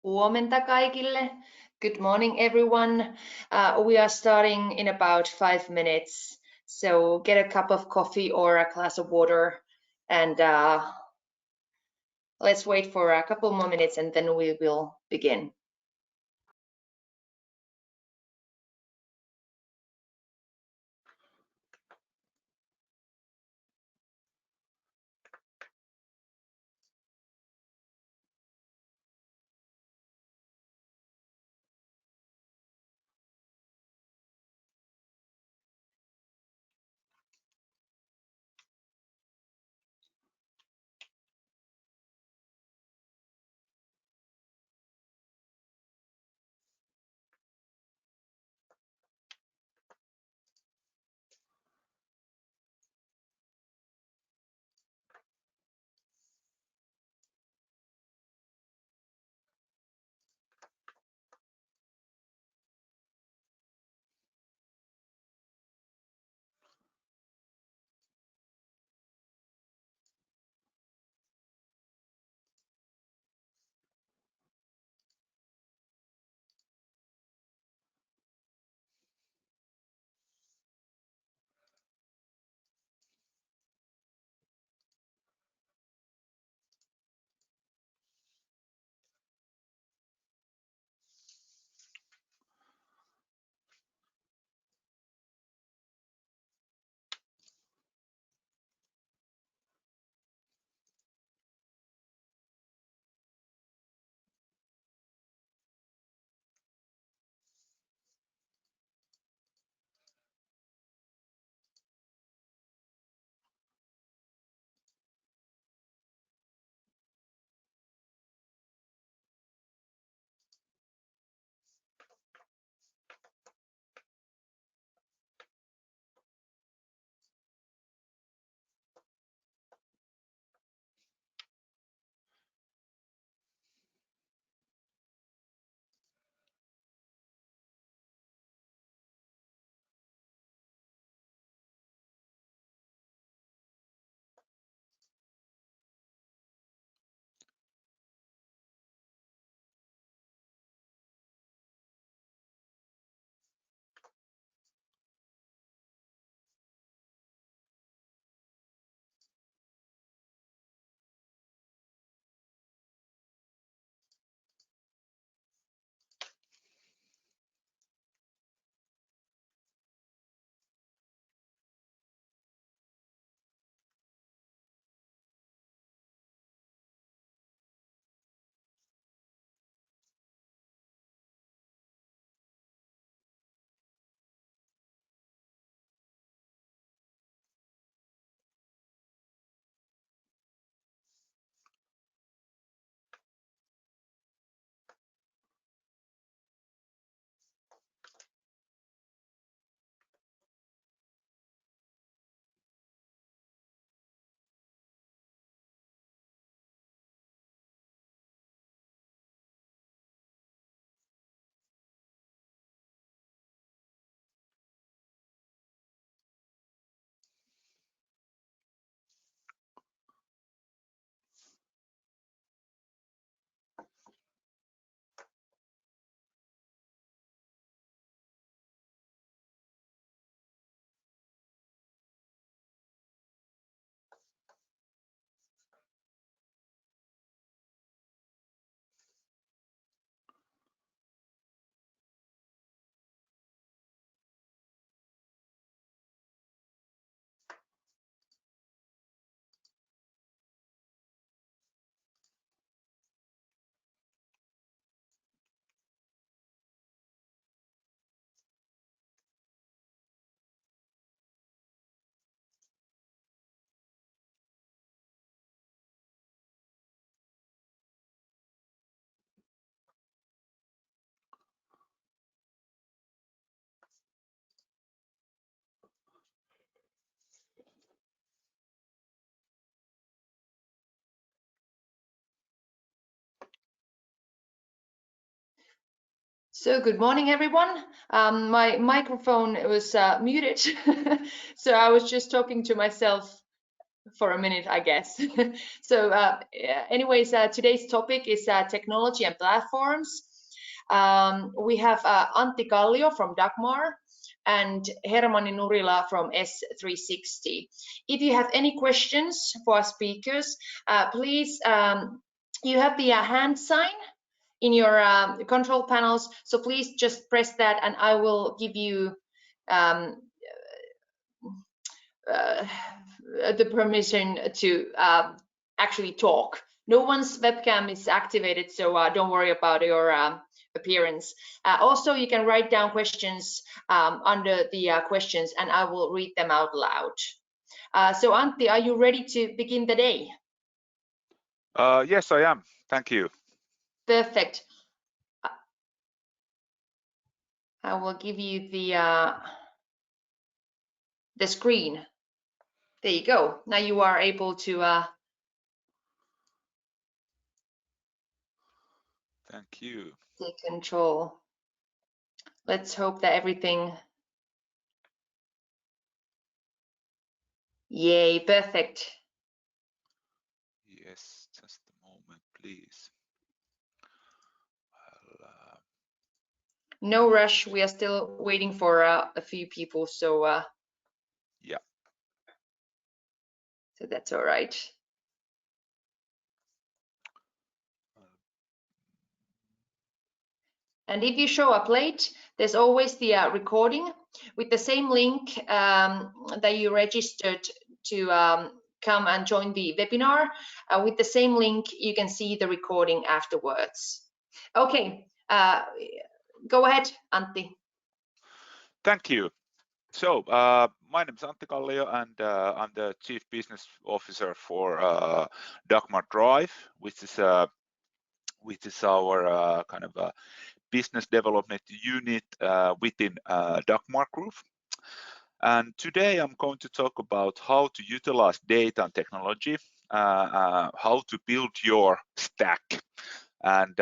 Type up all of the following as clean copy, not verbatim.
Huomenta kaikille. Good morning, everyone. We are starting in about 5 minutes, so get a cup of coffee or a glass of water, and let's wait for a couple more minutes, and then we will begin. So good morning, everyone. My microphone was muted, so I was just talking to myself for a minute, I guess. So anyways, today's topic is technology and platforms. We have Antti Kallio from Dagmar and Hermanni Nurila from S360. If you have any questions for our speakers, please, you have the hand sign in your control panels, so please just press that and I will give you the permission to actually talk. No one's webcam is activated, so don't worry about your appearance. Also, you can write down questions under the questions and I will read them out loud. So Antti, are you ready to begin the day? Yes, I am. Thank you. Perfect. I will give you the screen. There you go. Now you are able to Thank you. take control. Let's hope that everything. Yay, perfect. Yes, just a moment, please. No rush. We are still waiting for a few people, so yeah. So that's all right. And if you show up late, there's always the recording with the same link that you registered to come and join the webinar. With the same link, you can see the recording afterwards. Okay, go ahead, Antti. Thank you. So my name is Antti Kallio and I'm the Chief Business Officer for Dagmar Drive, which is our kind of business development unit within Dagmar Group. And today I'm going to talk about how to utilize data and technology, how to build your stack. And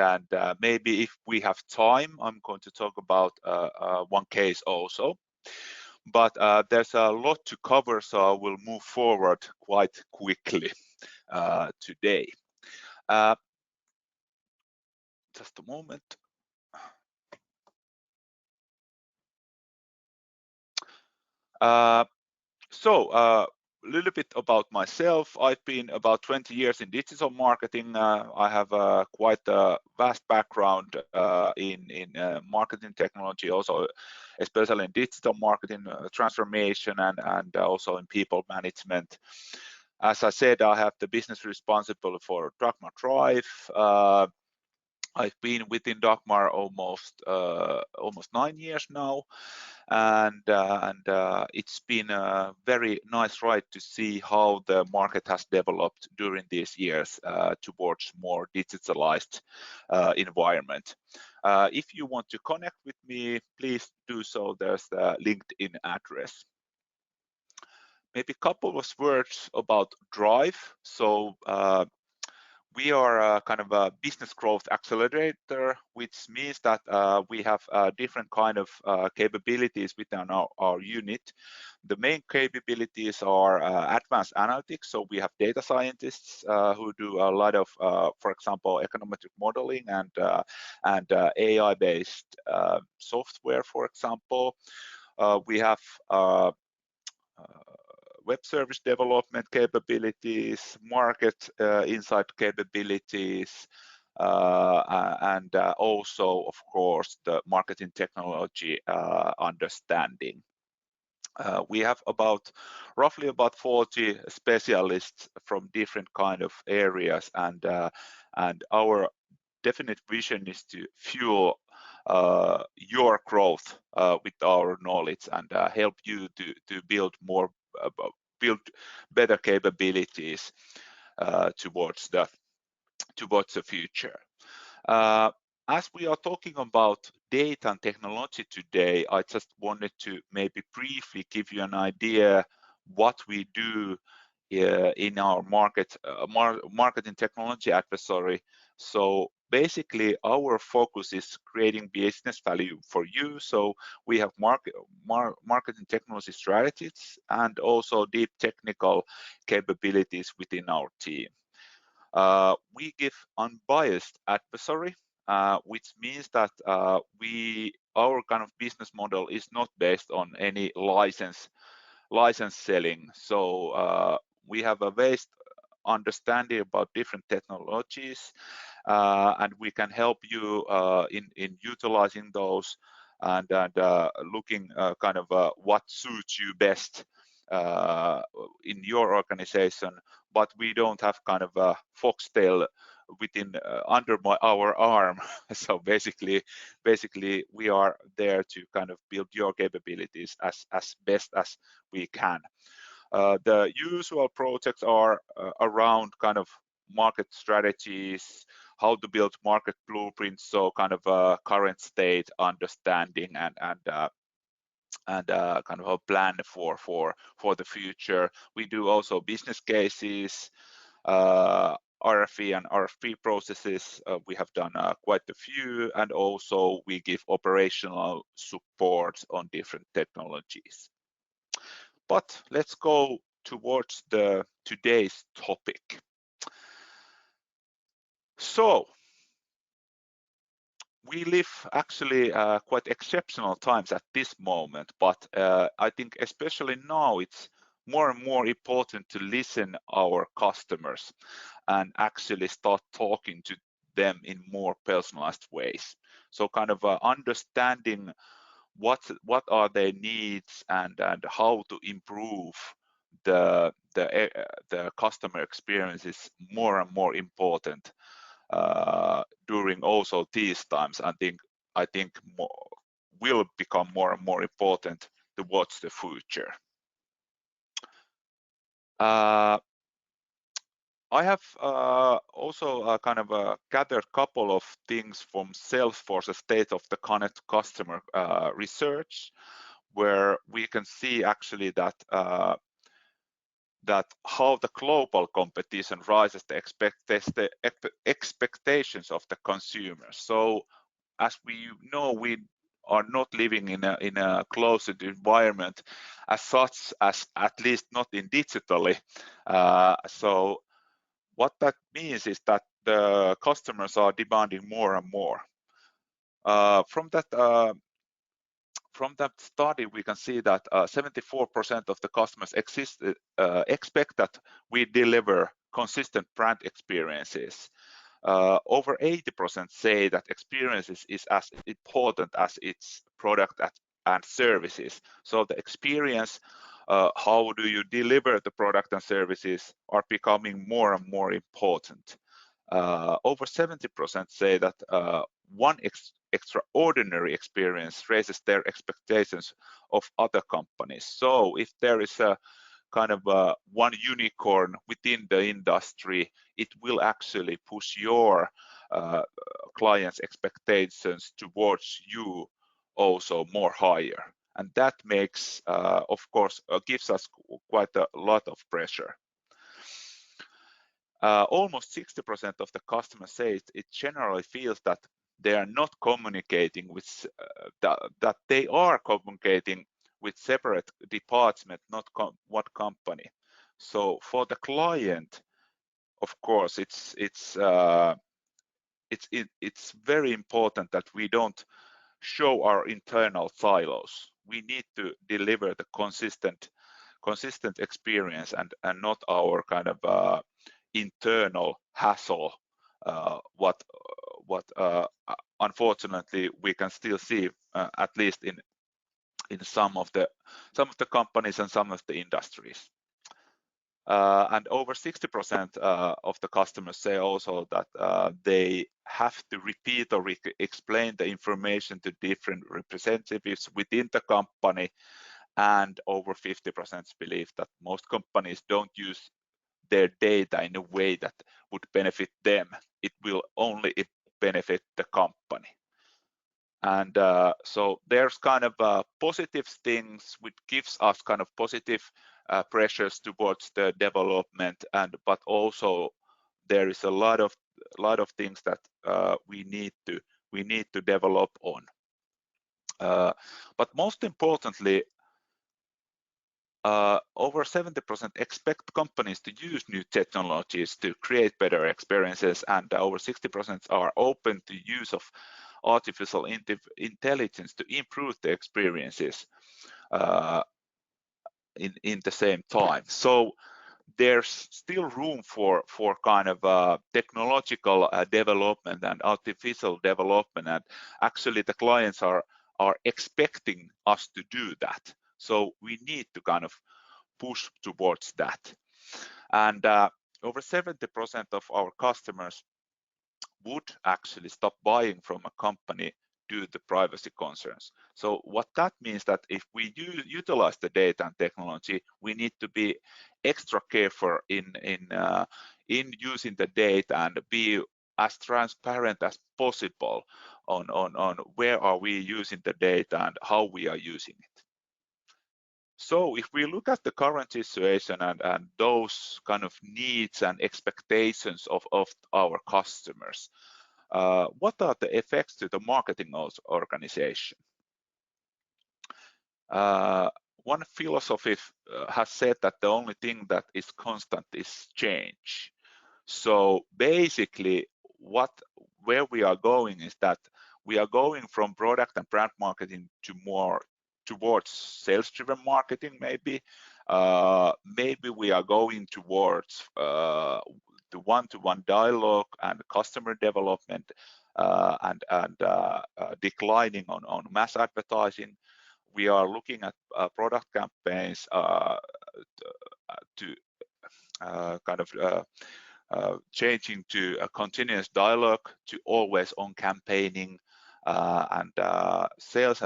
maybe if we have time, I'm going to talk about one case also. But there's a lot to cover, so I will move forward quite quickly today. Just a moment. So a little bit about myself. I've been about 20 years in digital marketing. I have quite a vast background in marketing technology, also especially in digital marketing transformation and also in people management. As I said, I have the business responsible for Dagmar Drive. I've been within Dagmar almost 9 years now, and it's been a very nice ride to see how the market has developed during these years towards more digitalized environment. If you want to connect with me, please do so. There's the LinkedIn address. Maybe a couple of words about Drive. So we are a kind of a business growth accelerator, which means that we have different kind of capabilities within our unit. The main capabilities are advanced analytics. So we have data scientists who do a lot of, for example, econometric modeling and AI-based software, for example. We have web service development capabilities, market insight capabilities, and also, of course, the marketing technology understanding. We have roughly about 40 specialists from different kind of areas, and our definite vision is to fuel your growth with our knowledge and help you to build better capabilities towards the future. As we are talking about data and technology today, I just wanted to maybe briefly give you an idea what we do in our marketing technology advisory. So basically our focus is creating business value for you. So we have marketing technology strategies and also deep technical capabilities within our team. We give unbiased advisory, which means that our kind of business model is not based on any license selling. So we have a vast understanding about different technologies, and we can help you in utilizing those and looking kind of what suits you best in your organization. But we don't have kind of a foxtail within under our arm. So basically we are there to kind of build your capabilities as best as we can. The usual projects are around kind of market strategies, how to build market blueprints, so kind of current state understanding and kind of a plan for the future. We do also business cases, RFE and RFP processes. We have done quite a few, and also we give operational support on different technologies. But let's go towards today's topic. So we live actually quite exceptional times at this moment, but I think especially now it's more and more important to listen our customers and actually start talking to them in more personalized ways. So kind of understanding what are their needs and how to improve the customer experience is more and more important during also these times. I think will become more and more important towards the future. I have also kind of gathered a couple of things from Salesforce State of the Connect customer research, where we can see actually that how the global competition rises the expectations of the consumers. So as we know, we are not living in a closed environment as such, as at least not in digitally. So what that means is that the customers are demanding more and more. From that study, we can see that 74% of the customers expect that we deliver consistent brand experiences. Over 80% say that experiences is as important as its product and services. So the experience, how do you deliver the product and services, are becoming more and more important. Over 70% say that one extraordinary experience raises their expectations of other companies. So if there is a kind of one unicorn within the industry, it will actually push your clients' expectations towards you also more higher. And that makes, of course, gives us quite a lot of pressure. Almost 60% of the customers say it generally feels that they are not communicating with that they are communicating with separate department, not one company. So for the client, of course, it's very important that we don't show our internal silos. We need to deliver the consistent experience and not our kind of internal hassle, what unfortunately we can still see at least in some of the companies and some of the industries. And over 60% of the customers say also that they have to repeat or explain the information to different representatives within the company, and over 50% believe that most companies don't use their data in a way that would benefit them. It will only benefit the company. And so there's kind of positive things which gives us kind of positive pressures towards the development, but also there is a lot of lot of things that we need to develop on. But most importantly, over 70% expect companies to use new technologies to create better experiences, and over 60% are open to use of artificial intelligence to improve the experiences in the same time. So there's still room for kind of technological development and artificial development, and actually the clients are expecting us to do that. So we need to kind of push towards that. And over 70% of our customers would actually stop buying from a company due to privacy concerns. So what that means that if we utilize the data and technology, we need to be extra careful in using the data and be as transparent as possible on where are we using the data and how we are using it. So if we look at the current situation and those kind of needs and expectations of our customers, what are the effects to the marketing organization? One philosophy has said that the only thing that is constant is change. So basically, where we are going is that we are going from product and brand marketing to more towards sales-driven marketing, maybe. Maybe we are going towards the one-to-one dialogue and customer development and declining on mass advertising. We are looking at product campaigns to kind of changing to a continuous dialogue, to always on campaigning, and sales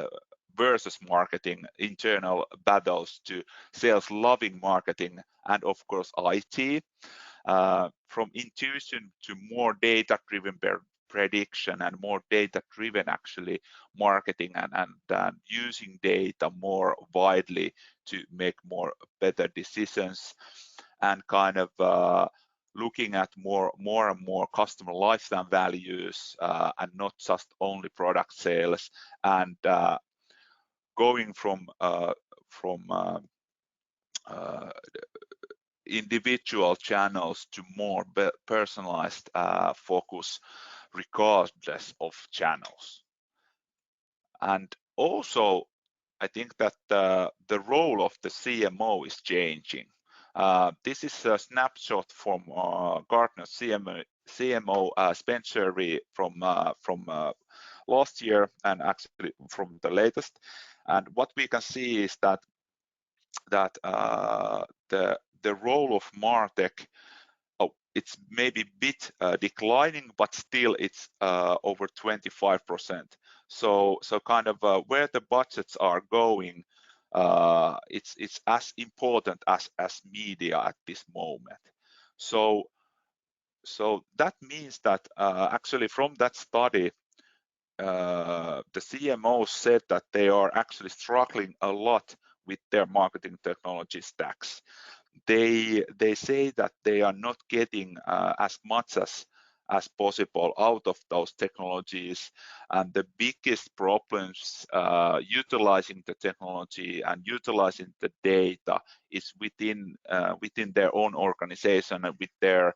versus marketing, internal battles to sales loving marketing, and of course IT. From intuition to more data driven prediction and more data driven actually marketing, and using data more widely to make more better decisions, and kind of looking at more and more customer lifetime values, and not just only product sales, and going from individual channels to more personalized focus regardless of channels. And also, I think that the role of the CMO is changing. This is a snapshot from Gartner CMO Spend survey from last year, and actually from the latest. And what we can see is that the role of MarTech, it's maybe a bit declining, but still it's over 25%. So kind of where the budgets are going, it's as important as media at this moment. So that means that actually from that study, the CMOs said that they are actually struggling a lot with their marketing technology stacks. They say that they are not getting as much as possible out of those technologies, and the biggest problems utilizing the technology and utilizing the data is within their own organization and with their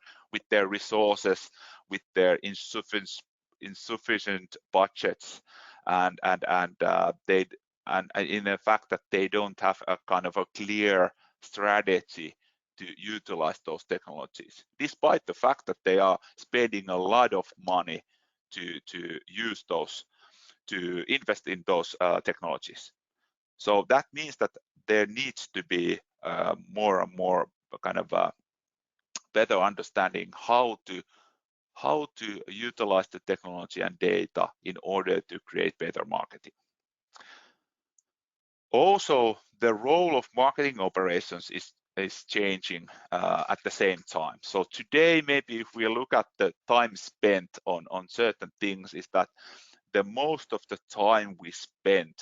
resources, with their insufficient budgets, and in the fact that they don't have a kind of a clear strategy to utilize those technologies, despite the fact that they are spending a lot of money to use those, to invest in those technologies. So that means that there needs to be more and more kind of better understanding how to utilize the technology and data in order to create better marketing. Also, the role of marketing operations is changing at the same time. So today, maybe if we look at the time spent on certain things, is that the most of the time we spend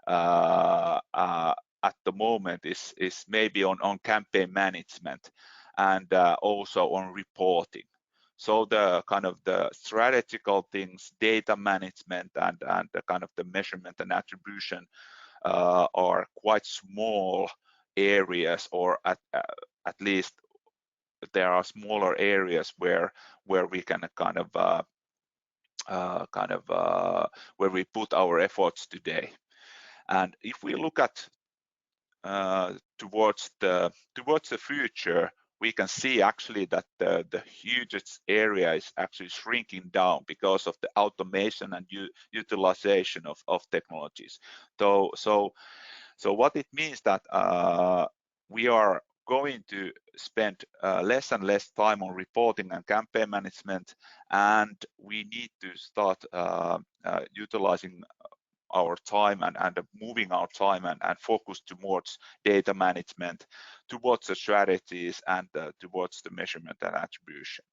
at the moment is maybe on campaign management, and also on reporting. So the kind of the strategical things, data management, and the kind of the measurement and attribution are quite small areas, or at least there are smaller areas where we can where we put our efforts today. And if we look at towards the future, we can see actually that the hugest area is actually shrinking down because of the automation and utilization of technologies. So what it means that we are going to spend less and less time on reporting and campaign management, and we need to start utilizing our time and moving our time and focus towards data management, towards the strategies, and towards the measurement and attribution.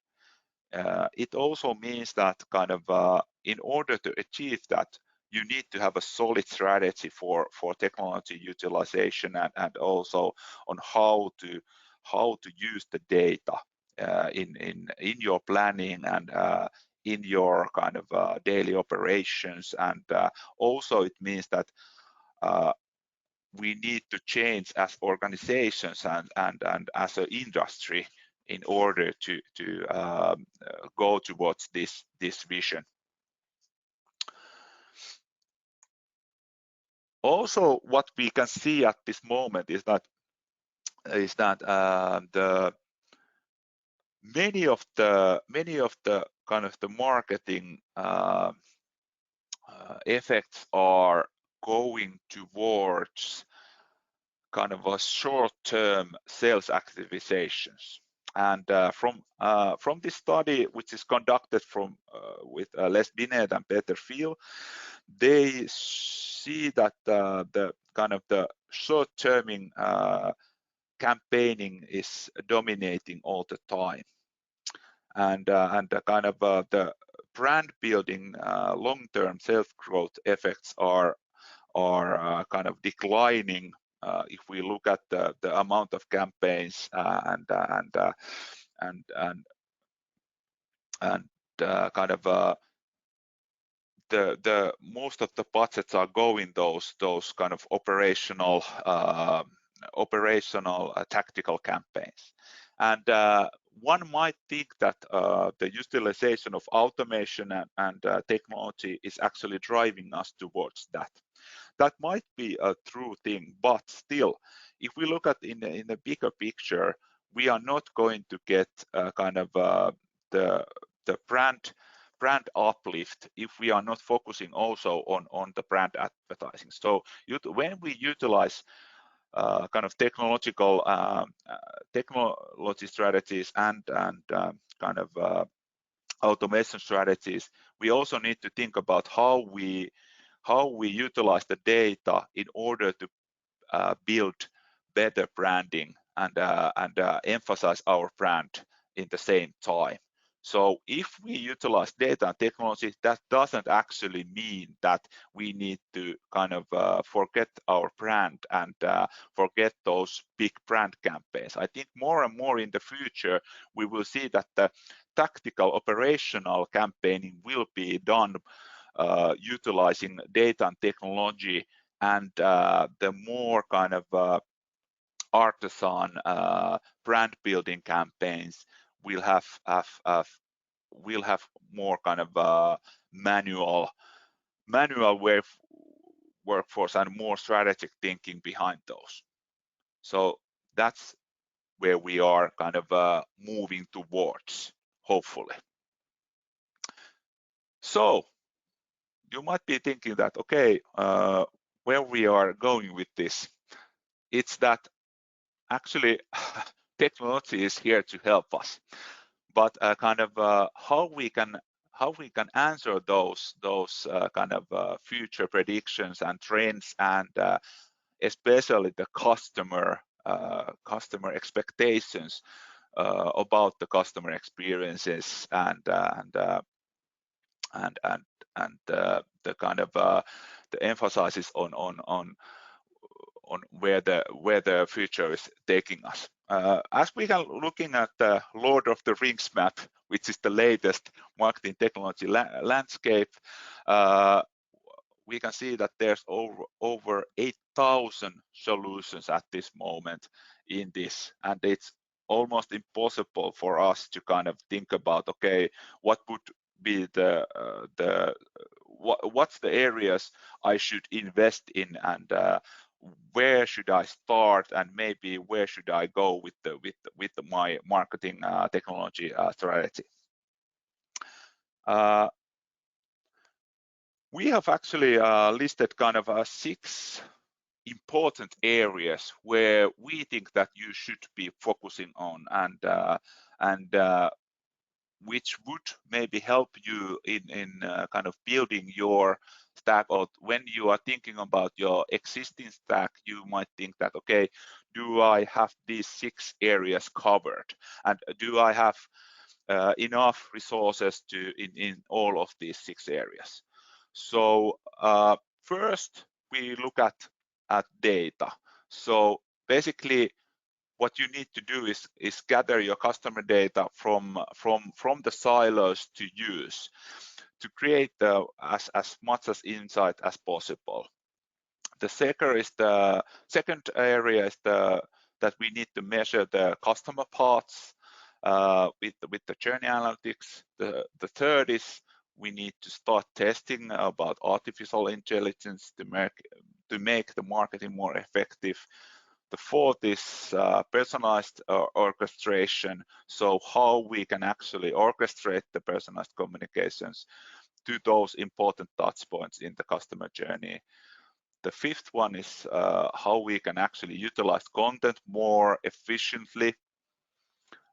It also means that kind of in order to achieve that, you need to have a solid strategy for technology utilization, and also on how to use the data in your planning and in your kind of daily operations. And also it means that we need to change as organizations and as an industry in order to go towards this vision. Also, what we can see at this moment is that the many of the kind of the marketing effects are going towards kind of a short-term sales activations. And from this study, which is conducted with Les Binet and Peter Thiel, they see that the kind of the short-terming campaigning is dominating all the time, and the kind of the brand building long-term sales growth effects are kind of declining if we look at the amount of campaigns and kind of the most of the budgets are going those kind of operational tactical campaigns. And one might think that the utilization of automation and technology is actually driving us towards that. That might be a true thing, but still, if we look at in the bigger picture, we are not going to get kind of the brand uplift if we are not focusing also on the brand advertising. So when we utilize kind of technological technology strategies and kind of automation strategies, we also need to think about how we utilize the data in order to build better branding and emphasize our brand in the same time. So if we utilize data and technology, that doesn't actually mean that we need to kind of forget our brand and forget those big brand campaigns. I think more and more in the future, we will see that the tactical operational campaigning will be done utilizing data and technology, and the more kind of artisan brand building campaigns will have more kind of manual workforce and more strategic thinking behind those. So that's where we are kind of moving towards, hopefully. So you might be thinking that, okay, where we are going with this, it's that actually technology is here to help us, but kind of how we can answer those kind of future predictions and trends, and especially the customer expectations about the customer experiences and the kind of the emphasis on where the future is taking us. As we are looking at the Lord of the Rings map, which is the latest marketing technology landscape, we can see that there's over 8,000 solutions at this moment in this, and it's almost impossible for us to kind of think about, okay, what would be what's the areas I should invest in, and where should I start, and maybe where should I go with my marketing technology strategy. We have actually listed kind of 6 important areas where we think that you should be focusing on, and which would maybe help you in kind of building your stack. Or when you are thinking about your existing stack, you might think that, okay, do I have these 6 areas covered, and do I have enough resources in all of these 6 areas? So first we look at data. So basically what you need to do is gather your customer data from the silos to use to create as much as insight as possible. The second area is that we need to measure the customer paths with the journey analytics. The third is we need to start testing about artificial intelligence to make the marketing more effective. The fourth is personalized orchestration, so how we can actually orchestrate the personalized communications to those important touch points in the customer journey. The fifth one is how we can actually utilize content more efficiently.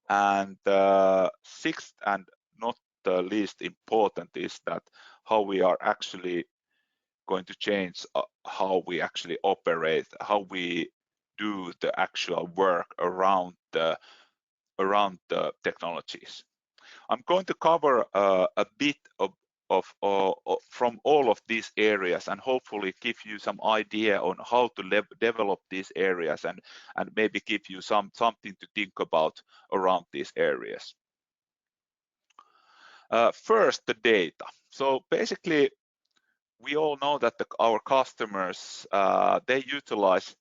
And sixth, and not the least important, is that how we are actually going to change how we actually operate, how we do the actual work around the technologies. I'm going to cover a bit from all of these areas, and hopefully give you some idea on how to develop these areas, and maybe give you something to think about around these areas. First, the data. So basically, we all know that our customers they utilize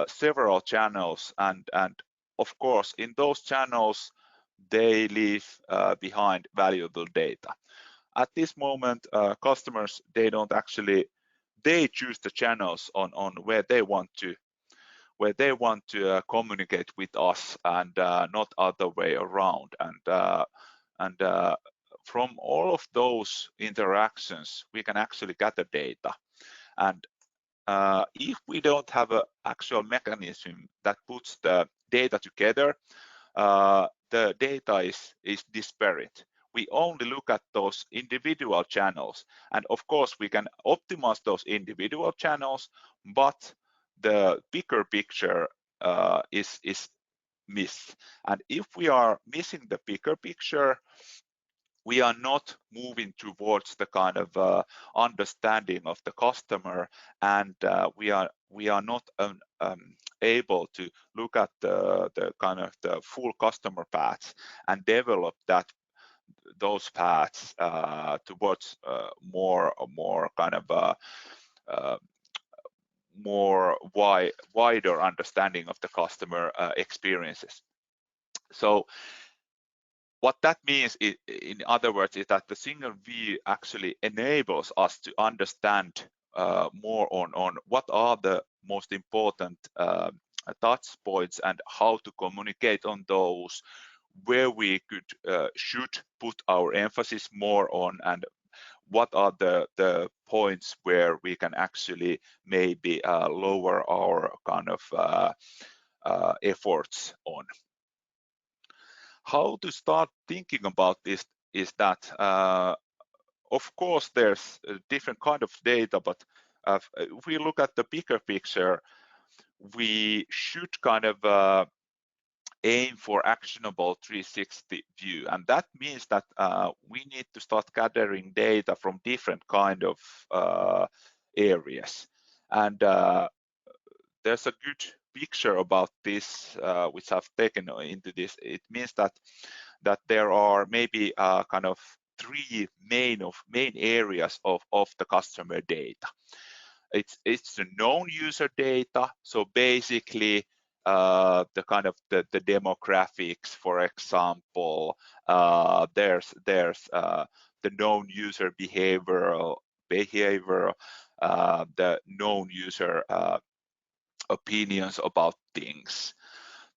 several channels, and of course in those channels they leave behind valuable data. At this moment, customers, they choose the channels on where they want to communicate with us, and not other way around. And from all of those interactions, we can actually gather data. And if we don't have an actual mechanism that puts the data together, the data is disparate. We only look at those individual channels, and of course we can optimize those individual channels, but the bigger picture is missed. And if we are missing the bigger picture, we are not moving towards the kind of understanding of the customer, and we are not able to look at the kind of the full customer paths and develop those paths towards more kind of more wider understanding of the customer experiences. So what that means, in other words, is that the single view actually enables us to understand more on what are the most important touch points and how to communicate on those, where we should put our emphasis more on, and what are the points where we can actually maybe lower our kind of efforts on. How to start thinking about this is that, of course, there's a different kind of data, but if we look at the bigger picture, we should kind of aim for actionable 360 view, and that means that we need to start gathering data from different kind of areas. And there's a good picture about this which I've taken into this. It means that that there are maybe kind of three main areas of the customer data. It's the known user data, so basically the kind of the demographics, for example. There's the known user behavior, the known user opinions about things.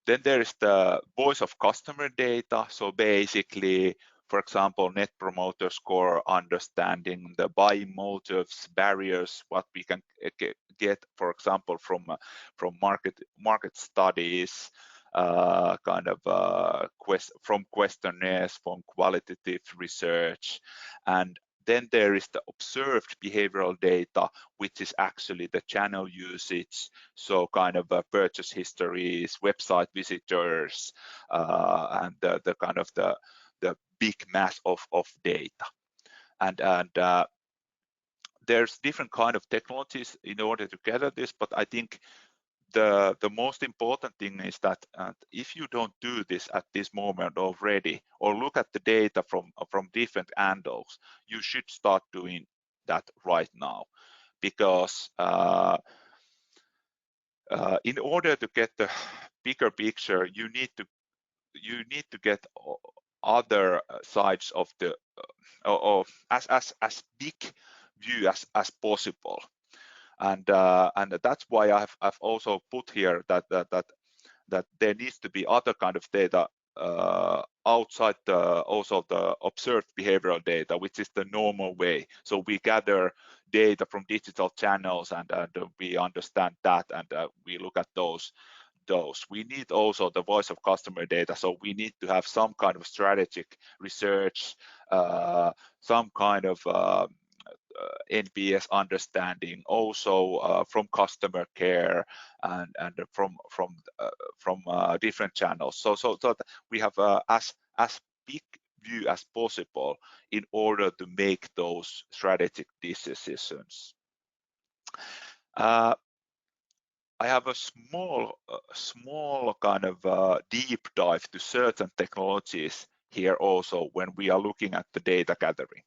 Then there is the voice of customer data. So basically, for example, net promoter score, understanding the buying motives, barriers, what we can get, for example, from market studies, from questionnaires, from qualitative research. And then there is the observed behavioral data, which is actually the channel usage, so kind of purchase histories, website visitors, and the kind of the big mass of data. And there's different kind of technologies in order to gather this, but I think the most important thing is that if you don't do this at this moment already, or look at the data from different angles, you should start doing that right now, because in order to get the bigger picture, you need to get other sides of the as big view as possible. And that's why I've also put here that there needs to be other kind of data outside also the observed behavioral data, which is the normal way. So we gather data from digital channels, and we understand that, and we look at those. We need also the voice of customer data, so we need to have some kind of strategic research, some kind of NPS understanding, also from customer care and from different channels. So that we have as big view as possible in order to make those strategic decisions. I have a small kind of deep dive to certain technologies here also when we are looking at the data gathering.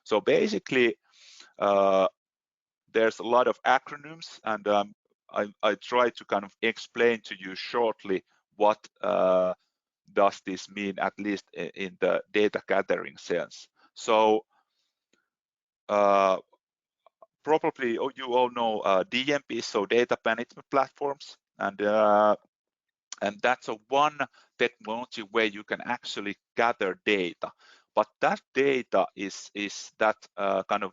So basically, there's a lot of acronyms, and I try to kind of explain to you shortly what does this mean, at least in the data gathering sense. So probably you all know DMP, so data management platforms, and that's one technology where you can actually gather data. But that data is that kind of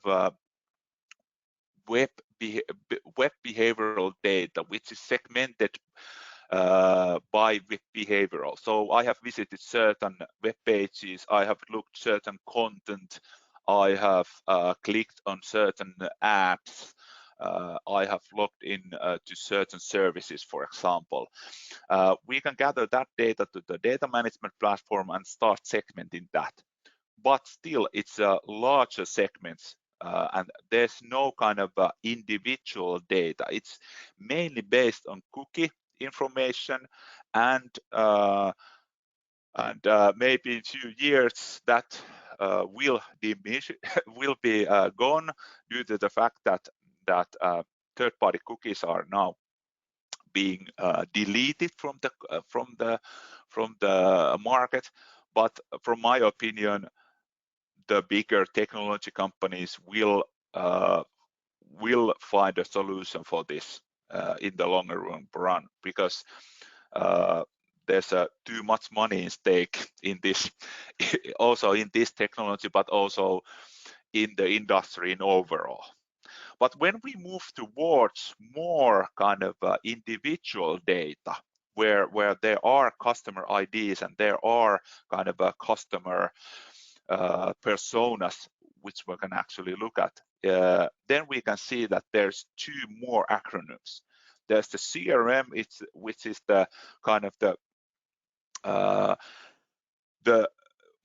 web behavioral data, which is segmented by web behavioral. So I have visited certain web pages, I have looked certain content, I have clicked on certain apps, I have logged in to certain services, for example. We can gather that data to the data management platform and start segmenting that. But still, it's larger segments, and there's no kind of individual data. It's mainly based on cookie information, and maybe in a few years that will diminish, will be gone due to the fact that third-party cookies are now being deleted from the market. But from my opinion, the bigger technology companies will find a solution for this in the longer run, because there's too much money in stake in this, also in this technology, but also in the industry in overall. But when we move towards more kind of individual data, where there are customer IDs and there are kind of a customer personas which we can actually look at, then we can see that there's two more acronyms. There's the CRM, which is the kind of the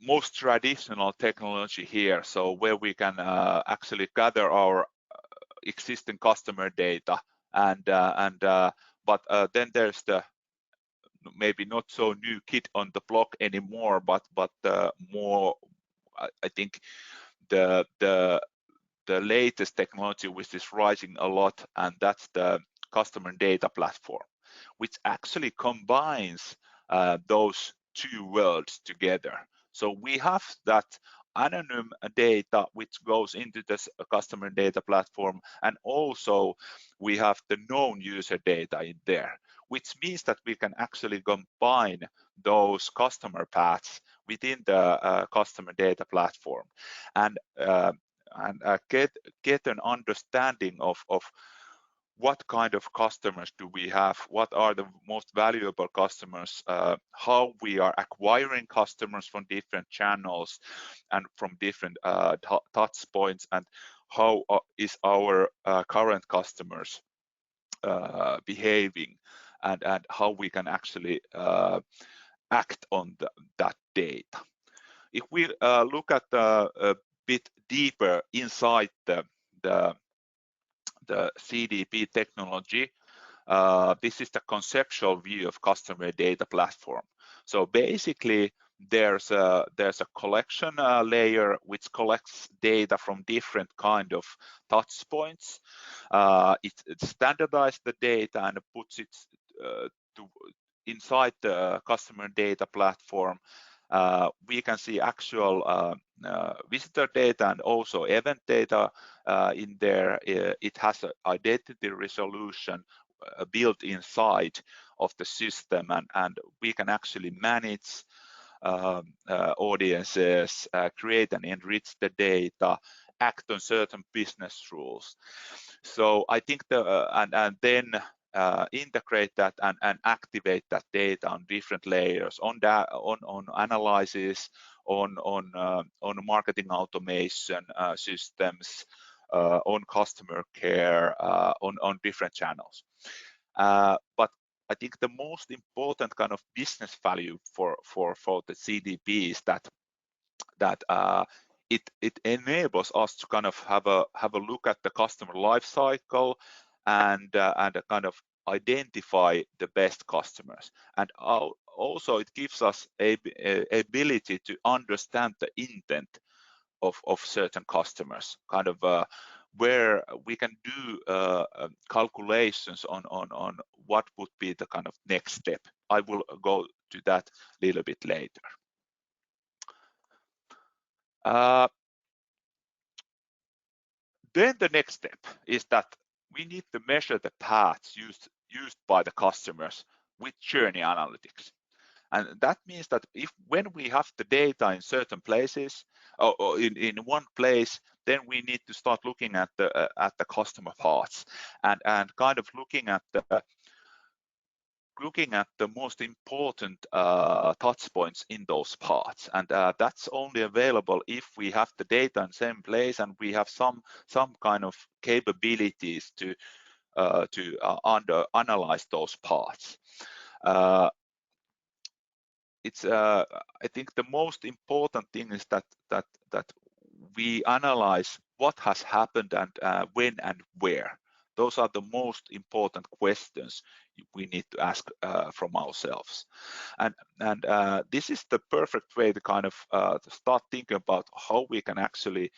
most traditional technology here, so where we can actually gather our existing customer data, and but then there's the maybe not so new kid on the block anymore, but more, I think the latest technology which is rising a lot, and that's the customer data platform, which actually combines those two worlds together. So we have that anonymous data which goes into this customer data platform, and also we have the known user data in there, which means that we can actually combine those customer paths within the customer data platform, and get an understanding of what kind of customers do we have, what are the most valuable customers, how we are acquiring customers from different channels and from different touch points, and how is our current customers behaving, and how we can actually act on that data. If we look at a bit deeper inside the CDP technology, this is the conceptual view of customer data platform. So basically, there's a collection layer which collects data from different kind of touch points. It standardizes the data and puts it inside the customer data platform. We can see actual visitor data and also event data in there. It has an identity resolution built inside of the system, and we can actually manage audiences, create and enrich the data, act on certain business rules. So I think and then integrate that and activate that data on different layers, on analysis, on marketing automation systems, on customer care, on different channels. But I think the most important kind of business value for the CDP is that it enables us to kind of have a look at the customer life cycle and kind of identify the best customers, and also it gives us a ability to understand the intent of certain customers, kind of where we can do calculations on what would be the kind of next step. I will go to that a little bit later. Then the next step is that we need to measure the paths used by the customers with journey analytics. And that means that when we have the data in certain places or in one place, then we need to start looking at the customer paths and kind of looking at the most important touch points in those paths, and that's only available if we have the data in the same place and we have some kind of capabilities to analyze those paths. I think the most important thing is that we analyze what has happened and when and where. Those are the most important questions we need to ask from ourselves, and this is the perfect way to kind of start thinking about how we can actually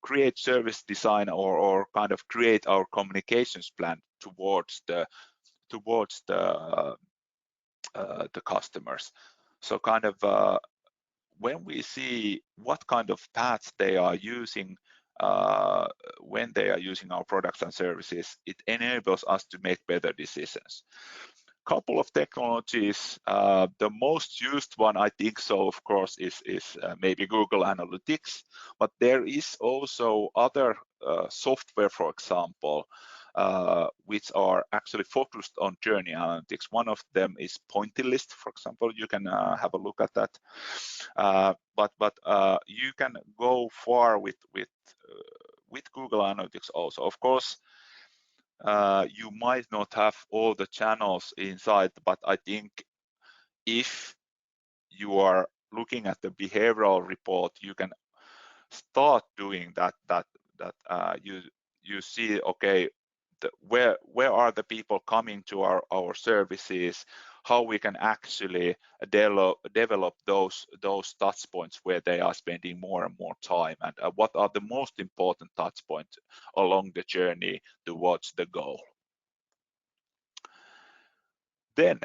create service design or kind of create our communications plan towards the customers. So kind of when we see what kind of paths they are using when they are using our products and services, it enables us to make better decisions. Couple of technologies, the most used one I think so of course is maybe Google Analytics, but there is also other software, for example, which are actually focused on journey analytics. One of them is Pointillist, for example. You can have a look at that, but you can go far with Google Analytics also. Of course, you might not have all the channels inside, but I think if you are looking at the behavioral report, you can start doing that. You see, okay, where are the people coming to our services? how we can actually develop those touch points where they are spending more and more time, and what are the most important touch points along the journey towards the goal. Then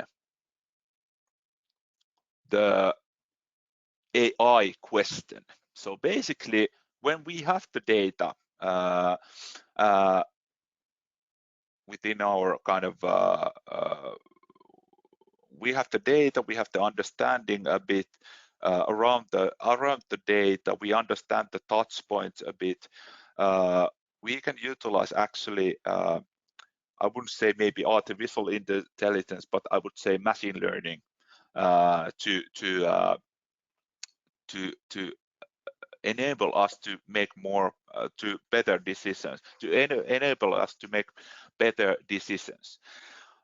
the AI question. So basically, when we have the data within our kind of we have the data, we have the understanding a bit around the data, we understand the touch points a bit. We can utilize actually, I wouldn't say maybe artificial intelligence, but I would say machine learning to enable us to make more to better decisions, to enable us to make better decisions.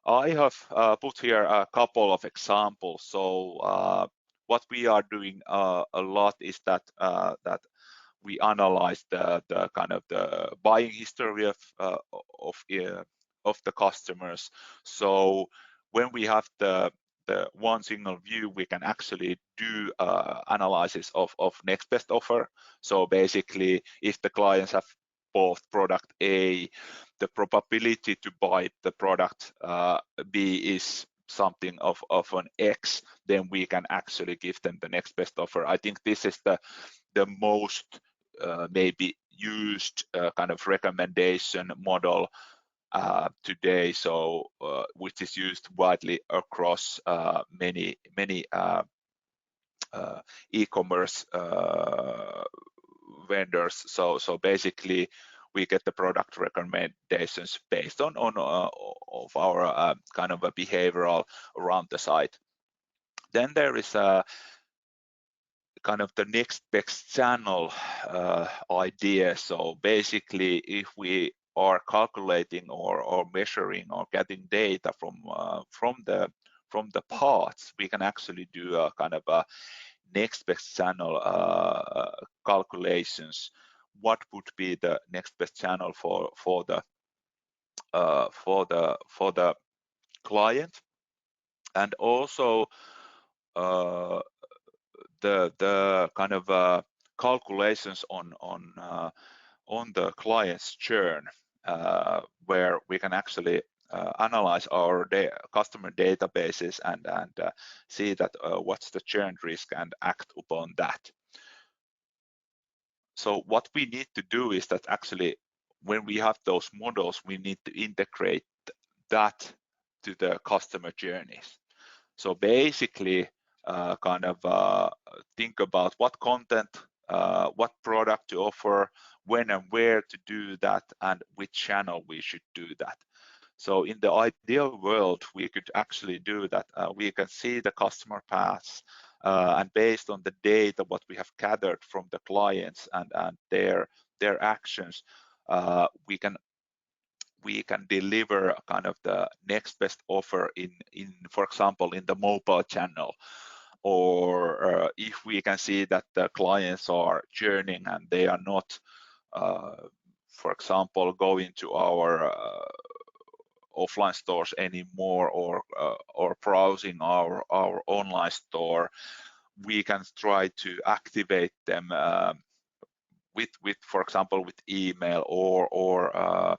I have put here a couple of examples. So what we are doing a lot is that we analyze the kind of the buying history of the customers. So when we have the one single view, we can actually do analysis of next best offer. So basically, if the clients have bought product A, the probability to buy the product B is something of an X, then we can actually give them the next best offer. I think this is the most maybe used kind of recommendation model today, so which is used widely across many e-commerce vendors. So basically, we get the product recommendations based on of our kind of a behavioral around the site. Then there is a kind of the next best channel idea. So basically, if we are calculating or measuring or getting data from the parts, we can actually do a kind of a next best channel calculations. What would be the next best channel for the client, and also the kind of calculations on the client's churn, where we can actually analyze our customer databases and see that what's the churn risk and act upon that. So what we need to do is that actually, when we have those models, we need to integrate that to the customer journeys. So basically, kind of think about what content, what product to offer, when and where to do that, and which channel we should do that. So in the ideal world, we could actually do that. We can see the customer paths, and based on the data what we have gathered from the clients and their actions, we can deliver kind of the next best offer in for example in the mobile channel, or if we can see that the clients are churning and they are not for example going to our offline stores anymore, or browsing our online store, we can try to activate them with for example with email or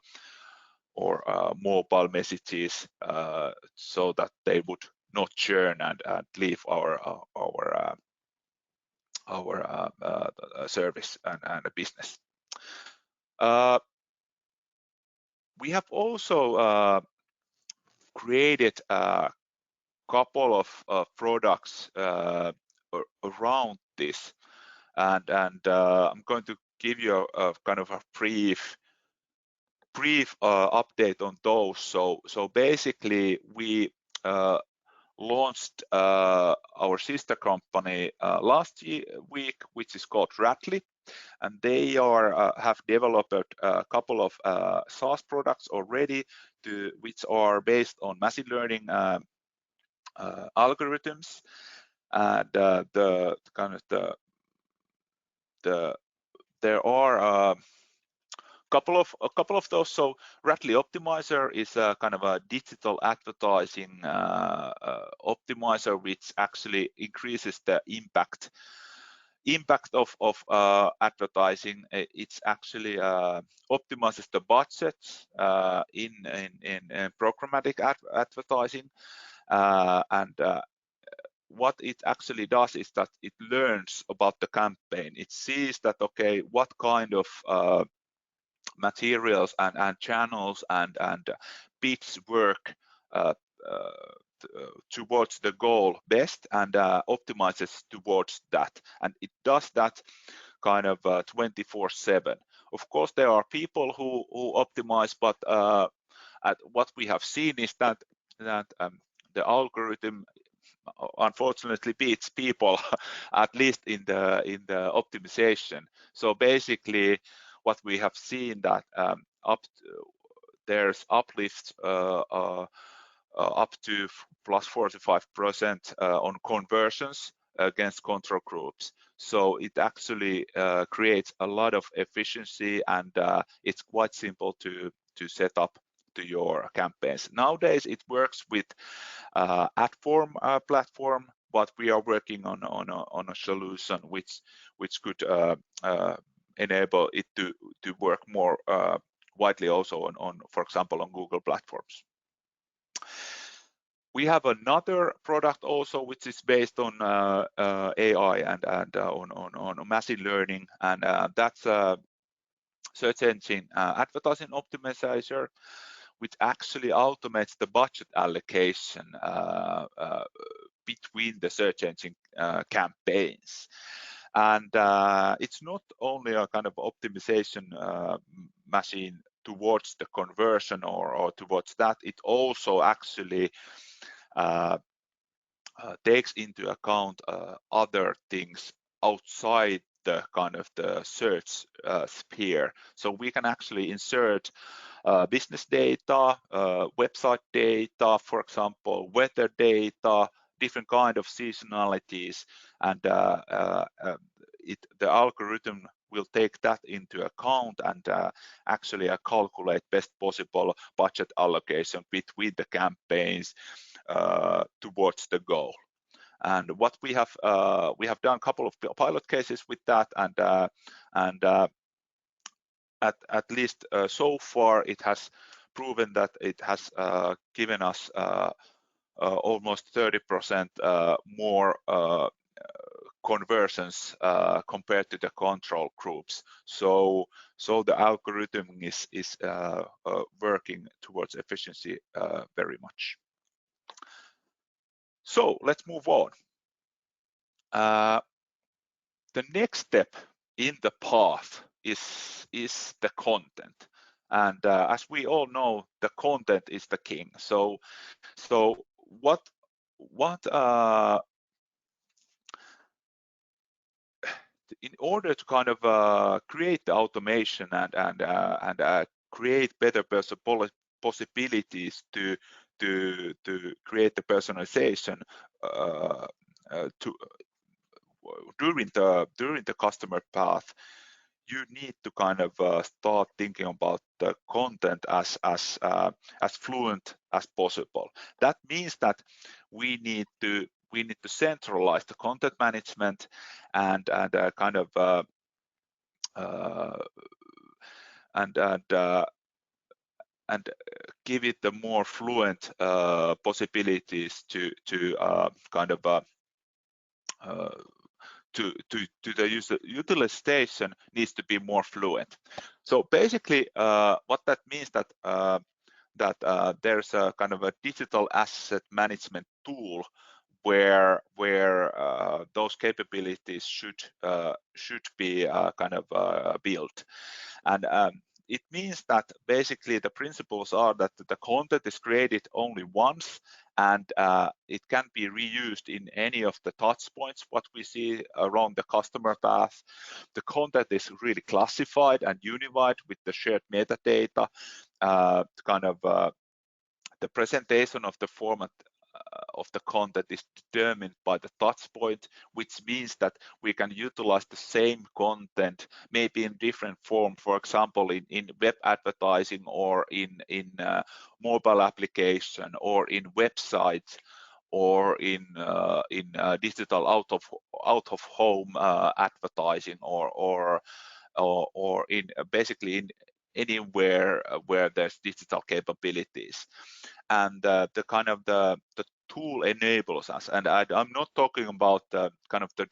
mobile messages, so that they would not churn and leave our service and business. We have also created a couple of products around this, and I'm going to give you a kind of a brief update on those. So basically, we launched our sister company last week, which is called Rattly, and they have developed a couple of SaaS products already, which are based on machine learning algorithms, and the kind of there are A couple of those. So Rattly Optimizer is a kind of a digital advertising optimizer, which actually increases the impact of advertising. It's actually optimizes the budgets in programmatic advertising, and what it actually does is that it learns about the campaign. It sees that, okay, what kind of materials and channels and bits work uh, towards the goal best, and optimizes towards that, and it does that kind of 24/7. Of course, there are people who optimize, but what we have seen is that the algorithm unfortunately beats people at least in the optimization. So basically what we have seen that there's uplift up to plus 45% on conversions against control groups. So it actually creates a lot of efficiency, and it's quite simple to set up to your campaigns. Nowadays it works with Adform platform, but we are working on a solution which could enable it to work more widely also on, for example, on Google platforms. We have another product also which is based on AI and on machine learning, and that's a search engine advertising optimizer, which actually automates the budget allocation between the search engine campaigns. And it's not only a kind of optimization machine towards the conversion or towards that, it also actually takes into account other things outside the kind of the search sphere. So we can actually insert business data, website data, for example, weather data, different kind of seasonalities, and the algorithm will take that into account and actually calculate best possible budget allocation between the campaigns towards the goal. And what we have done a couple of pilot cases with that, and at least so far it has proven that it has given us almost 30% more conversions compared to the control groups. So the algorithm is working towards efficiency very much. So let's move on. The next step in the path is the content, and as we all know, the content is the king. So what in order to kind of create the automation and create better possibilities to create the personalization during the customer path, you need to kind of start thinking about the content as fluent as possible. That means that we need to centralize the content management and kind of and give it the more fluent possibilities to kind of to the utilization needs to be more fluent. So basically, what that means that there's a kind of a digital asset management tool where those capabilities should be kind of built, and it means that basically the principles are that the content is created only once, and it can be reused in any of the touch points what we see around the customer path. The content is really classified and unified with the shared metadata. The presentation of the format the content is determined by the touch point, which means that we can utilize the same content maybe in different form, for example in web advertising or in mobile application or in websites or in digital out of home advertising or in basically in anywhere where there's digital capabilities. And the kind of the tool enables us, and I'm not talking about the kind of the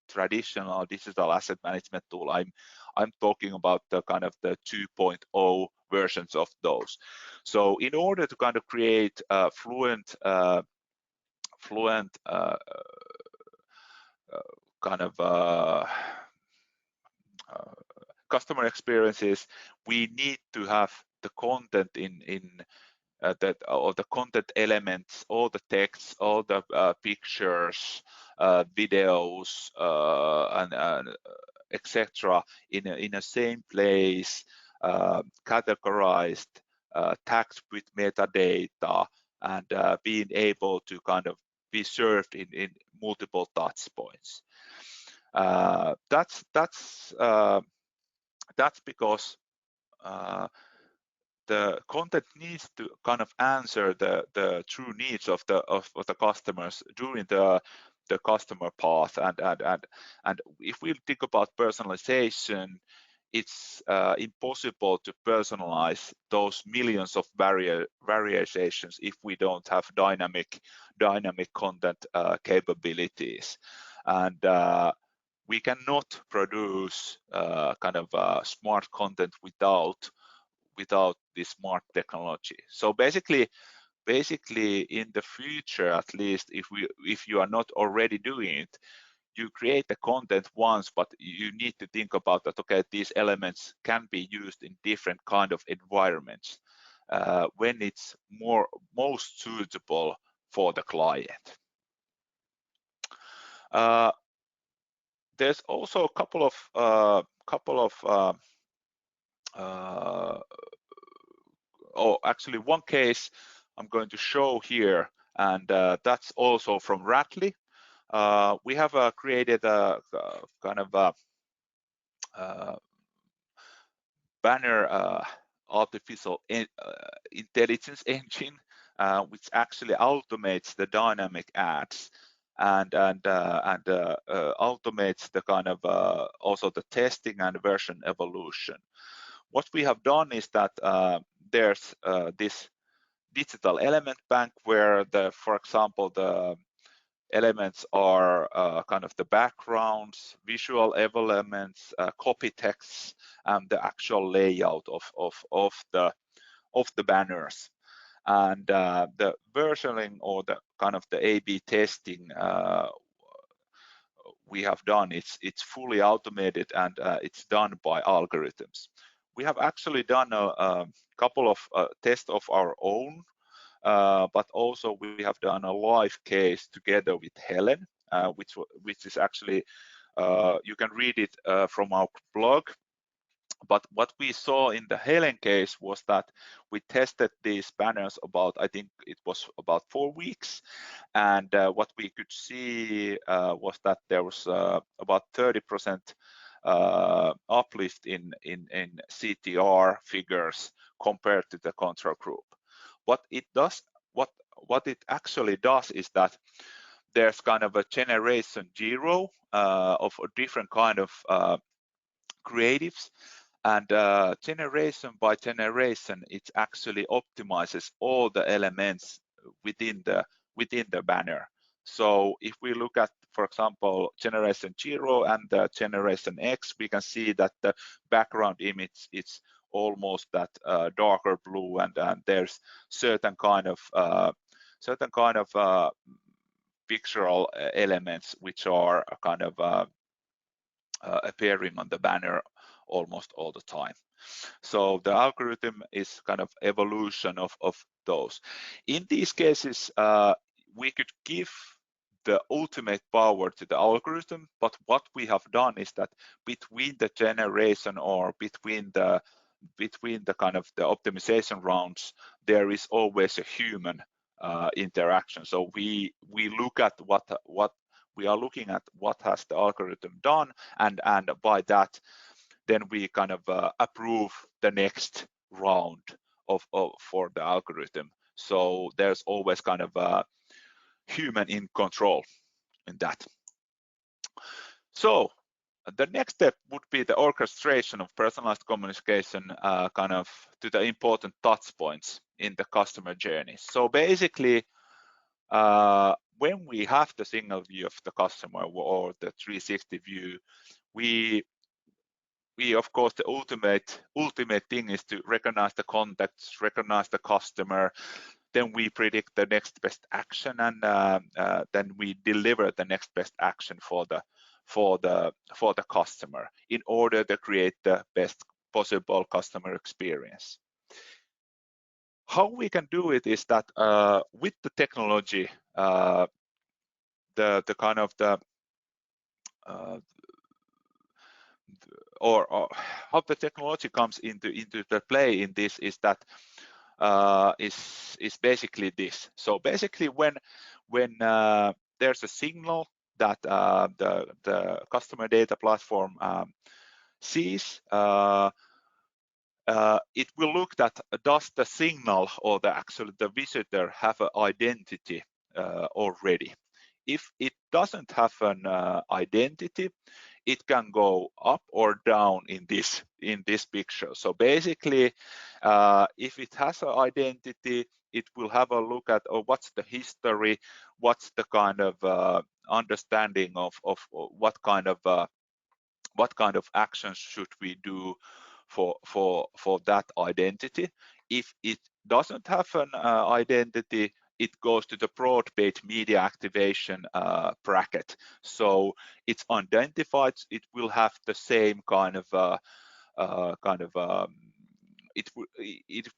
traditional digital asset management tool. I'm talking about the kind of the 2.0 versions of those. So in order to kind of create fluent kind of customer experiences, we need to have the content in that all the content elements, all the text, all the pictures, videos, and etc. in a same place, categorized, tagged with metadata, and being able to kind of be served in multiple touch points. That's because the content needs to kind of answer the true needs of the customers during the customer path, and if we think about personalization, it's impossible to personalize those millions of variations if we don't have dynamic content capabilities, and we cannot produce kind of smart content without this smart technology. So basically in the future, at least if you are not already doing it, you create the content once, but you need to think about that, okay, these elements can be used in different kind of environments when it's most suitable for the client. There's also a couple of actually one case I'm going to show here, and that's also from Rattly. We have created a kind of banner artificial intelligence engine, which actually automates the dynamic ads and automates the kind of also the testing and version evolution. What we have done is that there's this digital element bank where for example, the elements are kind of the backgrounds, visual elements, copy texts, and the actual layout of the banners. And the versioning or the kind of the A/B testing we have done, it's fully automated, and it's done by algorithms. We have actually done a couple of tests of our own, but also we have done a live case together with Helen, which is actually you can read it from our blog. But what we saw in the Helen case was that we tested these banners I think it was about 4 weeks, and what we could see was that there was about 30% uplift in CTR figures compared to the control group. What it actually does is that there's kind of a generation 0 of a different kind of creatives, and generation by generation, it actually optimizes all the elements within the banner. So if we look at, for example, generation 0 and generation X, we can see that the background image is almost that darker blue, and there's certain kind of pictorial elements which are kind of appearing on the banner almost all the time. So the algorithm is kind of evolution of those. In these cases, we could give the ultimate power to the algorithm, but what we have done is that between the generation or between the kind of the optimization rounds, there is always a human interaction. So we look at what we are looking at, what has the algorithm done, and by that then we kind of approve the next round for the algorithm. So there's always kind of a human in control in that. So the next step would be the orchestration of personalized communication kind of to the important touch points in the customer journey. So basically, when we have the single view of the customer or the 360 view, we of course, the ultimate thing is to recognize the contacts, recognize the customer, then we predict the next best action, and then we deliver the next best action for the customer in order to create the best possible customer experience. How we can do it is that with the technology, the kind of the or how the technology comes into the play in this is that is basically this. So basically, when there's a signal that the customer data platform sees, it will look at does the signal or the visitor have an identity already. If it doesn't have an identity, it can go up or down in this picture. So basically, if it has an identity, it will have a look at what's the history, what's the kind of understanding of what kind of actions should we do for that identity. If it doesn't have an identity, it goes to the broad-based media activation bracket. So it's identified. It will have the same kind of it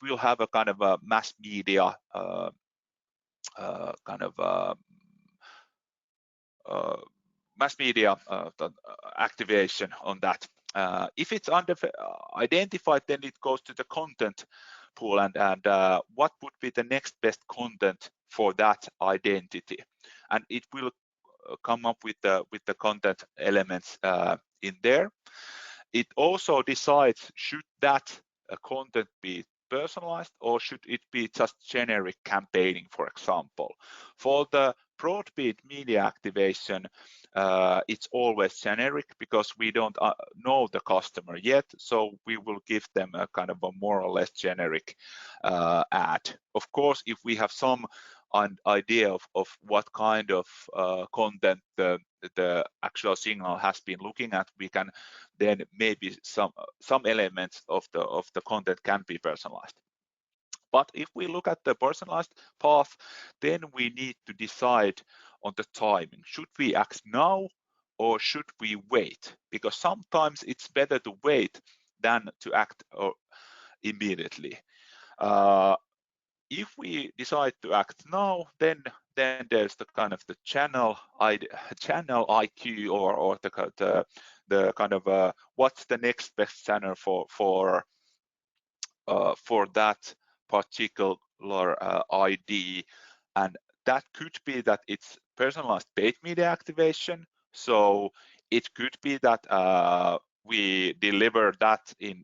will have a kind of a mass media activation on that. If it's identified, then it goes to the content pool, and what would be the next best content for that identity, and it will come up with the content elements in there. It also decides should that content be personalized or should it be just generic campaigning, for example. For the broad-based media activation, it's always generic because we don't know the customer yet, so we will give them a kind of a more or less generic ad. Of course, if we have some idea of what kind of content the actual signal has been looking at, we can then maybe some elements of the content can be personalized. But if we look at the personalized path, then we need to decide on the timing. Should we act now or should we wait? Because sometimes it's better to wait than to act immediately. If we decide to act now, then there's the kind of the channel IQ or the kind of what's the next best channel for that particular ID, and that could be that it's personalized paid media activation. So it could be that we deliver that in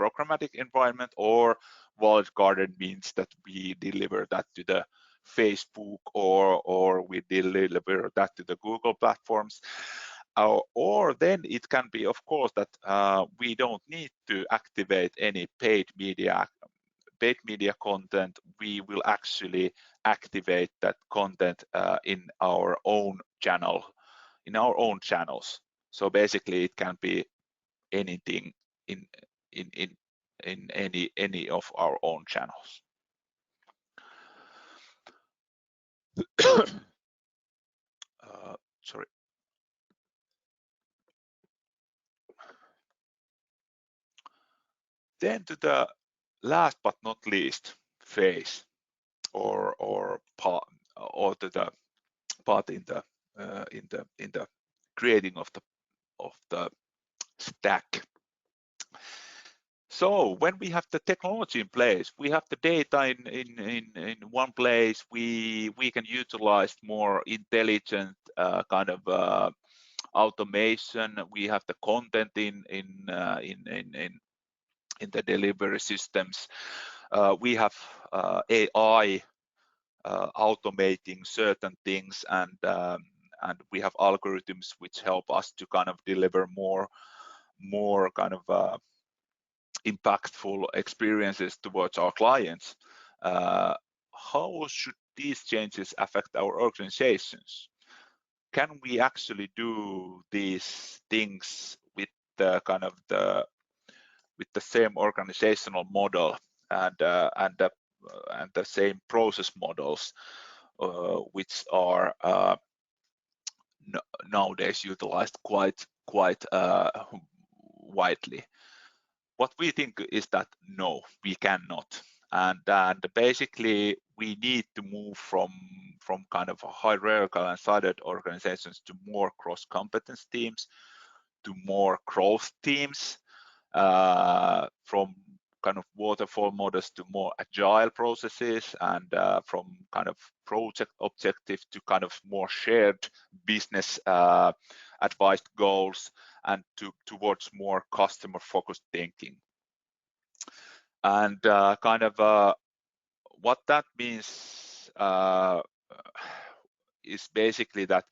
programmatic environment, or walled garden means that we deliver that to the Facebook or we deliver that to the Google platforms. Or then it can be, of course, that we don't need to activate any paid media content. We will actually activate that content in our own channels. So basically, it can be anything in any of our own channels. Sorry. Then to the last but not least phase or part to the part in the creating of the stack. So when we have the technology in place, we have the data in one place, we can utilize more intelligent kind of automation. We have the content in the delivery systems. We have AI automating certain things, and we have algorithms which help us to kind of deliver more kind of impactful experiences towards our clients. How should these changes affect our organizations? Can we actually do these things with the kind of with the same organizational model and the same process models which are nowadays utilized quite widely? What we think is that no, we cannot, and basically we need to move from kind of hierarchical and siloed organizations to more cross-competence teams, to more growth teams, from kind of waterfall models to more agile processes, and from kind of project objective to kind of more shared business advised goals, and towards more customer focused thinking. And kind of what that means is basically that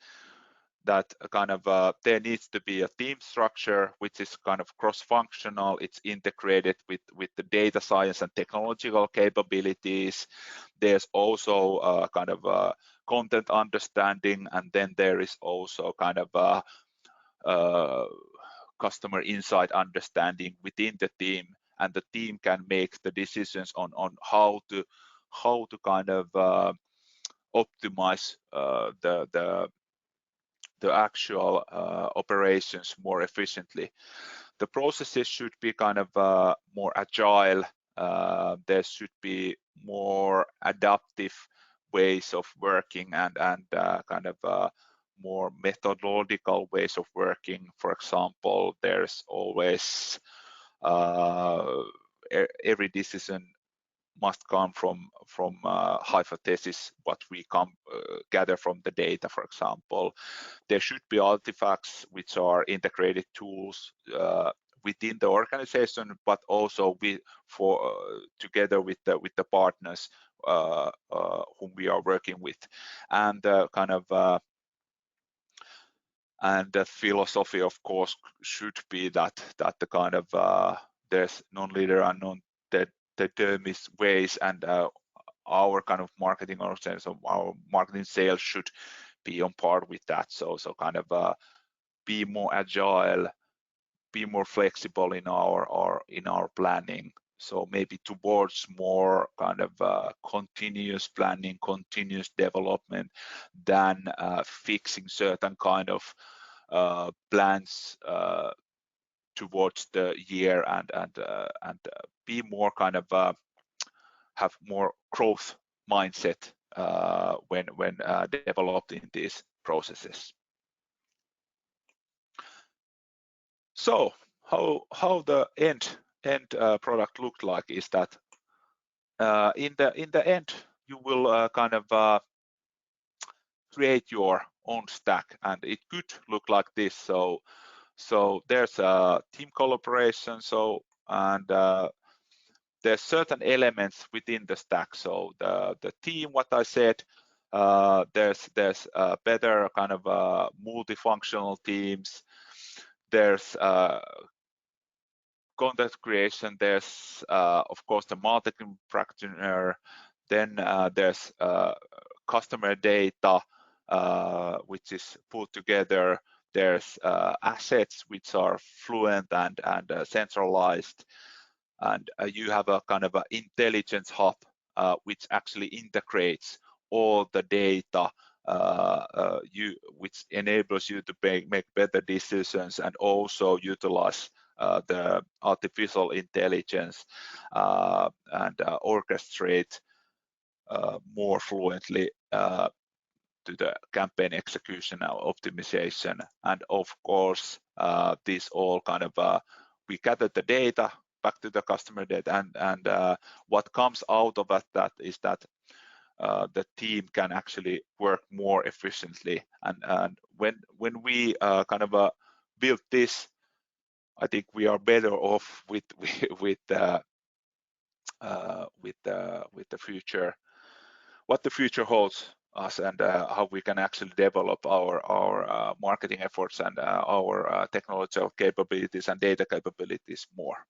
kind of there needs to be a team structure which is kind of cross-functional. It's integrated with the data science and technological capabilities. There's also kind of content understanding, and then there is also kind of customer insight understanding within the team, and the team can make the decisions on how to kind of optimize the actual operations more efficiently. The processes should be kind of more agile. There should be more adaptive ways of working, and kind of more methodological ways of working. For example, there's always every decision must come from hypothesis, what we gather from the data. For example, there should be artifacts which are integrated tools within the organization, but also together with the partners whom we are working with, and kind of and the philosophy, of course, should be that the kind of there's non-leader and non-determinist ways, and our kind of marketing organization, our marketing sales should be on par with that. So kind of be more agile, be more flexible in our planning. So maybe towards more kind of continuous planning, continuous development, than fixing certain kind of plans towards the year, and be more kind of have more growth mindset when developed in these processes. So how the end product looked like is that in the end you will kind of create your own stack, and it could look like this. So there's a team collaboration, and there's certain elements within the stack. So the team, what I said, there's better kind of multifunctional teams. There's content creation. There's of course the marketing practitioner. Then there's customer data which is put together. There's assets which are fluent and centralized, and you have a kind of an intelligence hub which actually integrates all the data, which enables you to make better decisions, and also utilize the artificial intelligence and orchestrate more fluently to the campaign execution and optimization. And of course, this all kind of we gather the data, back to the customer data, and what comes out of that is that the team can actually work more efficiently. And when we build this, I think we are better off with the future, what the future holds us, and how we can actually develop our marketing efforts and our technological capabilities and data capabilities more.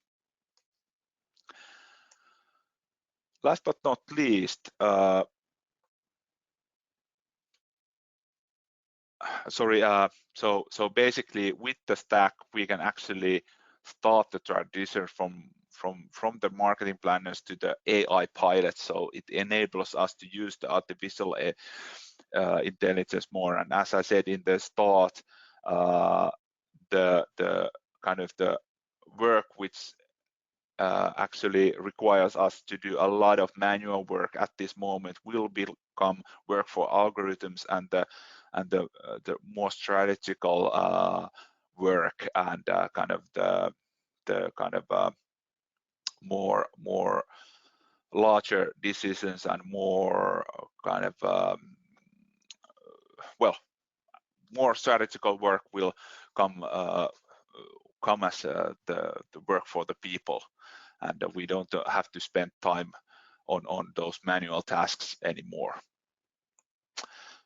Last but not least, so basically with the stack we can actually start the transition from the marketing planners to the AI pilots. So it enables us to use the artificial intelligence more. And as I said in the start, the kind of the work which actually requires us to do a lot of manual work at this moment will become work for algorithms, and the more strategical work, and kind of the kind of more larger decisions and more kind of well, more strategical work will come as the work for the people, and we don't have to spend time on those manual tasks anymore.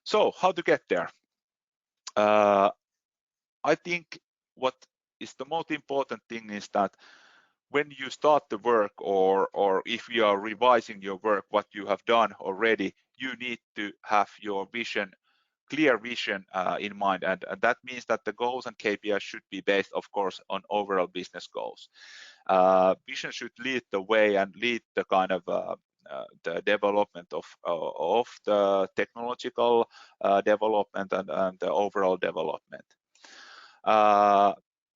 So how to get there? I think what is the most important thing is that when you start the work, or if you are revising your work, what you have done already, you need to have your vision, clear vision in mind, and that means that the goals and KPIs should be based, of course, on overall business goals. Vision should lead the way and lead the kind of the development of the technological development and the overall development.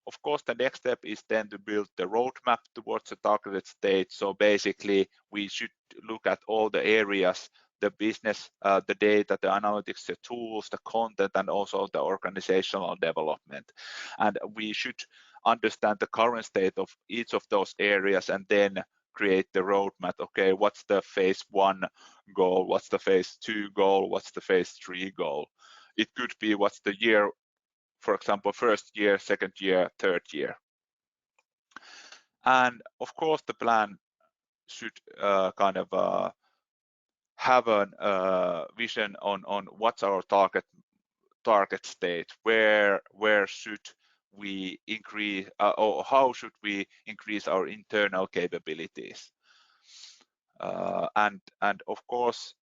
Of course, the next step is then to build the roadmap towards the targeted state. So basically, we should look at all the areas, the business, the data, the analytics, the tools, the content, and also the organizational development. And we should understand the current state of each of those areas and then create the roadmap. Okay, what's the phase 1 goal? What's the phase 2 goal? What's the phase 3 goal? It could be what's the year, for example, first year, second year, third year. And of course, the plan should kind of have a vision on what's our target state, where should we increase, or how should we increase our internal capabilities. And of course,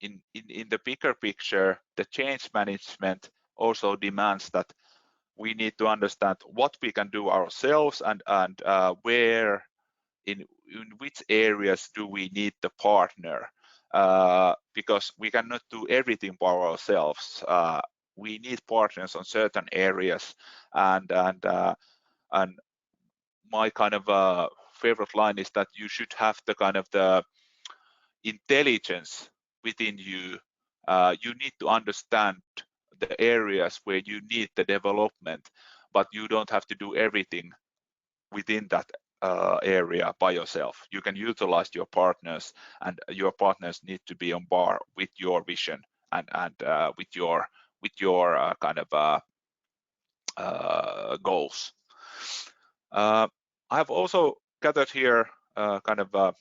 in the bigger picture, the change management also demands that we need to understand what we can do ourselves, and where, in which areas do we need the partner, because we cannot do everything by ourselves. We need partners on certain areas, and my kind of favorite line is that you should have the kind of the intelligence within you. You need to understand the areas where you need the development, but you don't have to do everything within that area by yourself. You can utilize your partners, and your partners need to be on bar with your vision and with your kind of goals. I have also gathered here kind of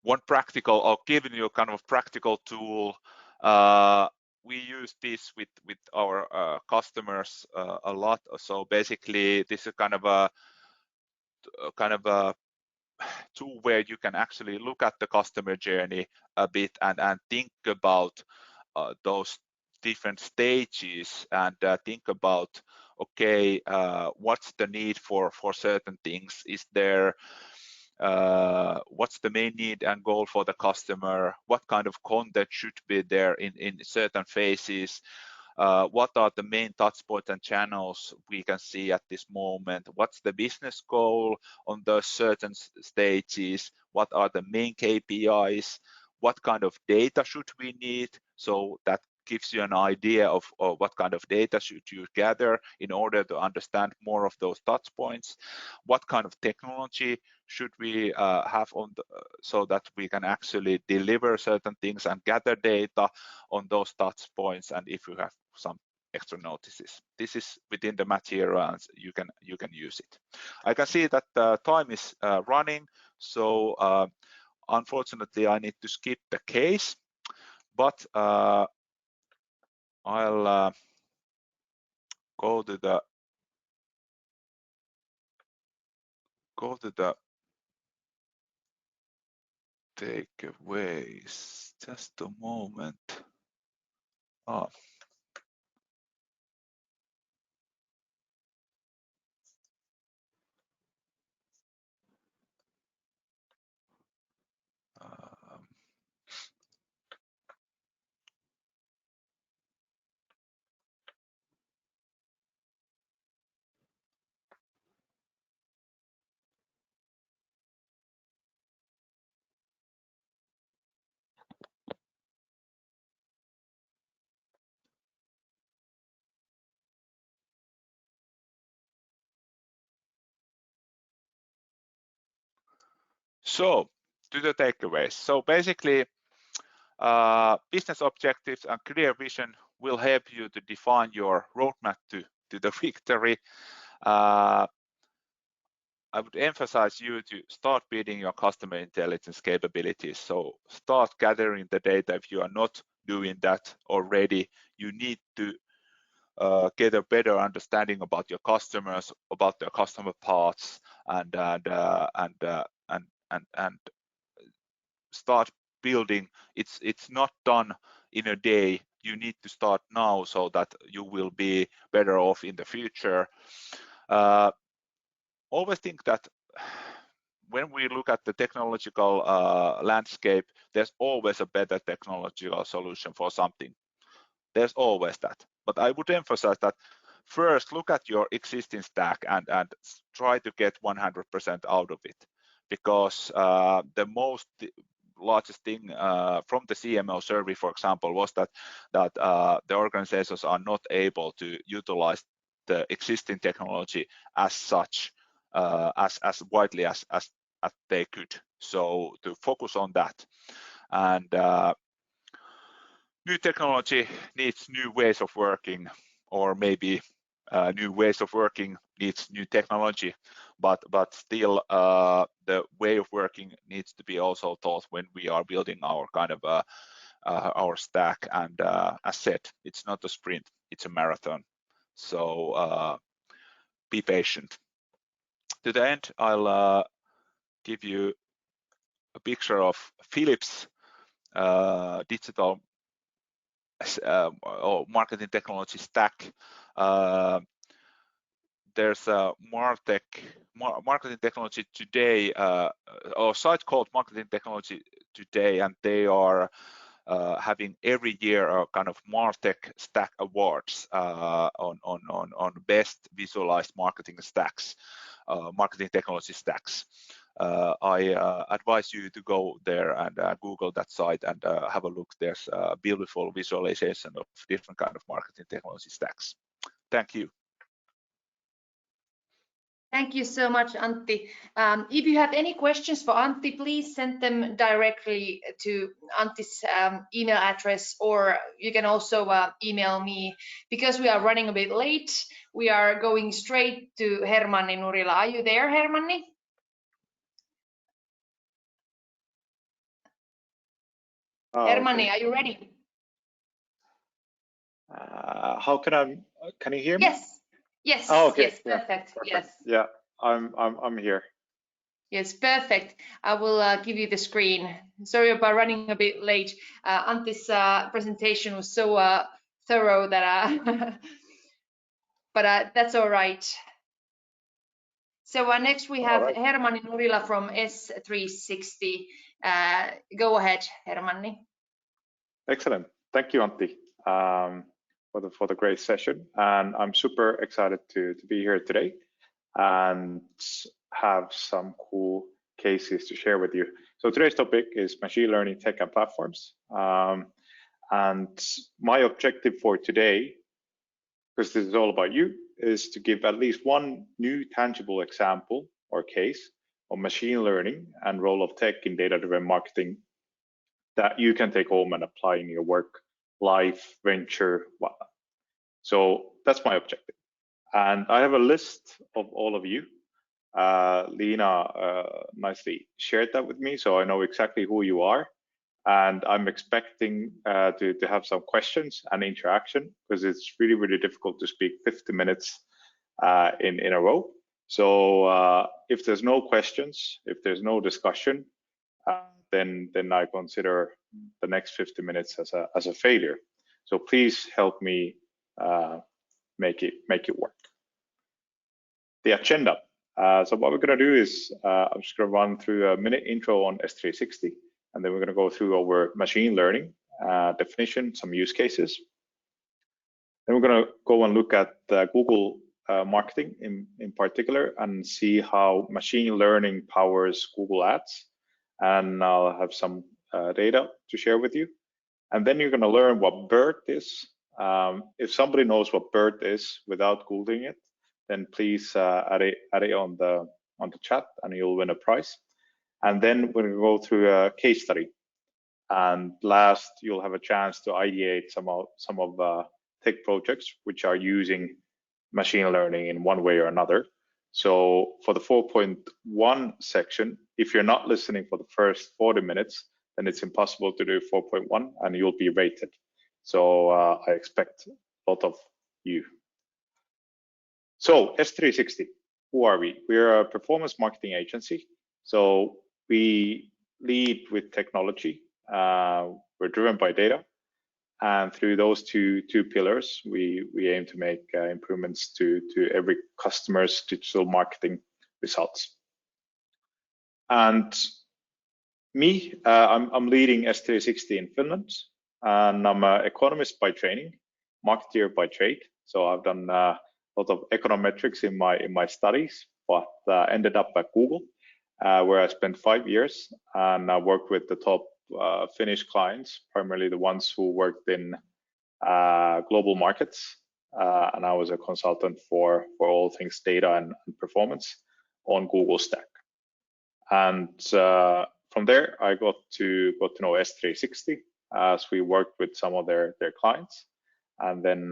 one practical, or given you a kind of practical tool. We use this with our customers a lot. So basically, this is kind of a tool where you can actually look at the customer journey a bit and think about those different stages, and think about, okay, what's the need for certain things? Is there what's the main need and goal for the customer? What kind of content should be there in certain phases? What are the main touch points and channels we can see at this moment? What's the business goal on those certain stages? What are the main KPIs? What kind of data should we need? So that gives you an idea of what kind of data should you gather in order to understand more of those touch points. What kind of technology should we have on so that we can actually deliver certain things and gather data on those touch points, and if you have some extra notices. This is within the material and you can use it. I can see that the time is running, so unfortunately I need to skip the case, but I'll go to the takeaways. Just a moment. Oh. So to the takeaways. So basically, business objectives and clear vision will help you to define your roadmap to the victory. I would emphasize you to start building your customer intelligence capabilities. So start gathering the data. If you are not doing that already, you need to get a better understanding about your customers, about their customer paths, and start building. It's not done in a day. You need to start now so that you will be better off in the future. Always think that when we look at the technological landscape, there's always a better technological solution for something. There's always that. But I would emphasize that first look at your existing stack and try to get 100% out of it, because the largest thing from the CMO survey, for example, was that the organizations are not able to utilize the existing technology as such, as widely as they could. So to focus on that, and new technology needs new ways of working, or maybe new ways of working needs new technology, but still the way of working needs to be also taught when we are building our kind of our stack. And as said, it's not a sprint, it's a marathon. So be patient. To the end, I'll give you a picture of Philips digital or marketing technology stack. There's a marketing technology today, or site called Marketing Technology Today, and they are having every year a kind of Martech Stack Awards on best visualized marketing stacks, marketing technology stacks. I advise you to go there and Google that site and have a look. There's a beautiful visualization of different kind of marketing technology stacks. Thank you. Thank you so much, Antti. If you have any questions for Antti, please send them directly to Antti's email address, or you can also email me. Because we are running a bit late, we are going straight to Hermanni Nurila. Are you there, Hermanni? Hermanni, okay. Are you ready? How can you hear me? Yes. Yes. Oh, okay. Yes. Perfect. Yeah. Yes. Yeah, I'm here. Yes, perfect. I will give you the screen. Sorry about running a bit late. Antti's presentation was so thorough that, but that's all right. So next we have Hermanni Nurila from S360. Go ahead, Hermanni. Excellent. Thank you, Antti, for the great session. And I'm super excited to be here today and have some cool cases to share with you. So today's topic is machine learning tech and platforms. And my objective for today, because this is all about you, is to give at least one new tangible example or case of machine learning and role of tech in data-driven marketing that you can take home and apply in your work, life, venture, whatnot. So that's my objective. And I have a list of all of you. Lena nicely shared that with me, so I know exactly who you are. And I'm expecting to have some questions and interaction, because it's really, really difficult to speak 50 minutes in a row. So if there's no questions, if there's no discussion, then I consider the next 50 minutes as a failure. So please help me make it work. The agenda. So what we're going to do is I'm just going to run through a minute intro on S360, and then we're going to go through our machine learning definition, some use cases. Then we're going to go and look at Google marketing in particular and see how machine learning powers Google Ads. And I'll have some data to share with you. And then you're going to learn what BERT is. If somebody knows what BERT is without Googling it, then please add it on the chat, and you'll win a prize. And then we're going to go through a case study. And last, you'll have a chance to ideate some of tech projects which are using machine learning in one way or another. So for the 4.1 section, if you're not listening for the first 40 minutes, then it's impossible to do 4.1 and you'll be rated. So I expect a lot of you. So S360, who are we? We're a performance marketing agency. So we lead with technology. We're driven by data. And through those two pillars, we aim to make improvements to every customer's digital marketing results. And me, I'm leading S360 in Finland, and I'm an economist by training, marketeer by trade. So I've done a lot of econometrics in my studies, but ended up at Google, where I spent 5 years, and I worked with the top Finnish clients, primarily the ones who worked in global markets, and I was a consultant for all things data and performance on Google Stack. And from there, I got to know S360 as we worked with some of their clients, and then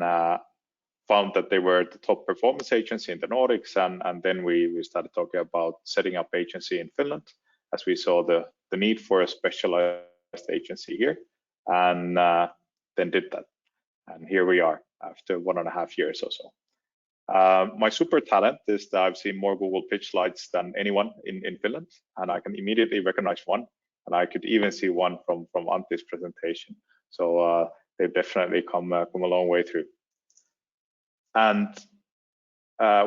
found that they were the top performance agency in the Nordics, and then we started talking about setting up agency in Finland, as we saw the need for a specialized agency here, and then did that. And here we are after 1.5 years or so. My super talent is that I've seen more Google pitch slides than anyone in Finland, and I can immediately recognize one, and I could even see one from Antti's presentation. So they've definitely come a long way through. And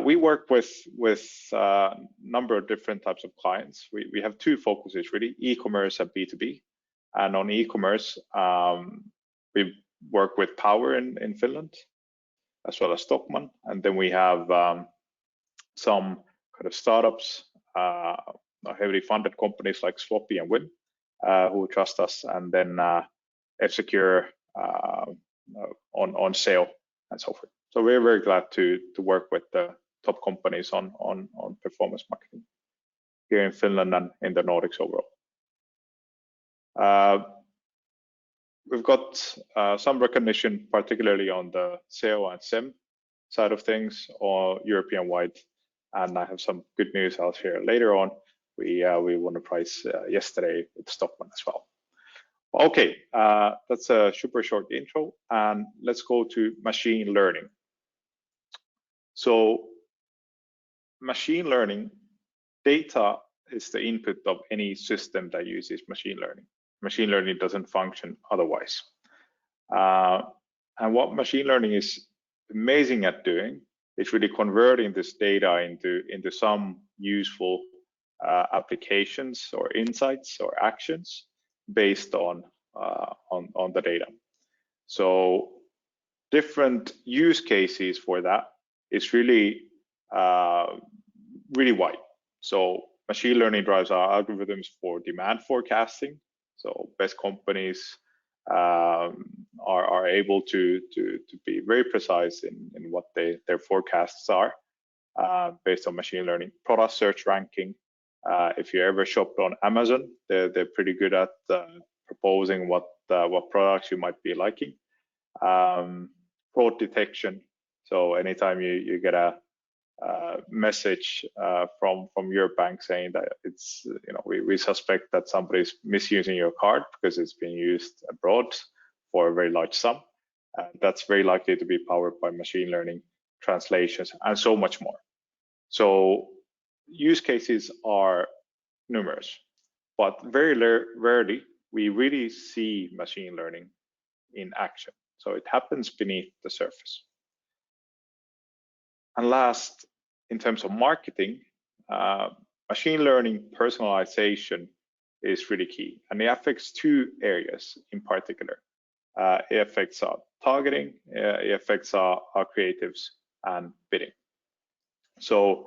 we work with a number of different types of clients. We have two focuses really, e-commerce and B2B. And on e-commerce, we work with Power in Finland, as well as Stockmann. And then we have some kind of startups, heavily funded companies like Sloppy and Win, who trust us, and then F-Secure on sale and so forth. So we're very glad to work with the top companies on performance marketing here in Finland and in the Nordics overall. We've got some recognition, particularly on the SEO and SEM side of things, or European-wide, and I have some good news I'll share later on. We won a prize yesterday with Stockmann as well. Okay, that's a super short intro, and let's go to machine learning. So machine learning, data is the input of any system that uses machine learning. Machine learning doesn't function otherwise. And what machine learning is amazing at doing is really converting this data into some useful applications or insights or actions based on the data. So different use cases for that is really wide. So machine learning drives our algorithms for demand forecasting. So best companies are able to be very precise in what their forecasts are based on machine learning. Product search ranking. If you ever shopped on Amazon, they're pretty good at proposing what products you might be liking. Fraud detection. So anytime you get a message from your bank saying that it's, we suspect that somebody's misusing your card because it's being used abroad for a very large sum, that's very likely to be powered by machine learning, translations, and so much more. So use cases are numerous, but very rarely we really see machine learning in action. So it happens beneath the surface. And last, in terms of marketing, machine learning personalization is really key, and it affects two areas in particular. It affects our targeting, it affects our creatives and bidding. So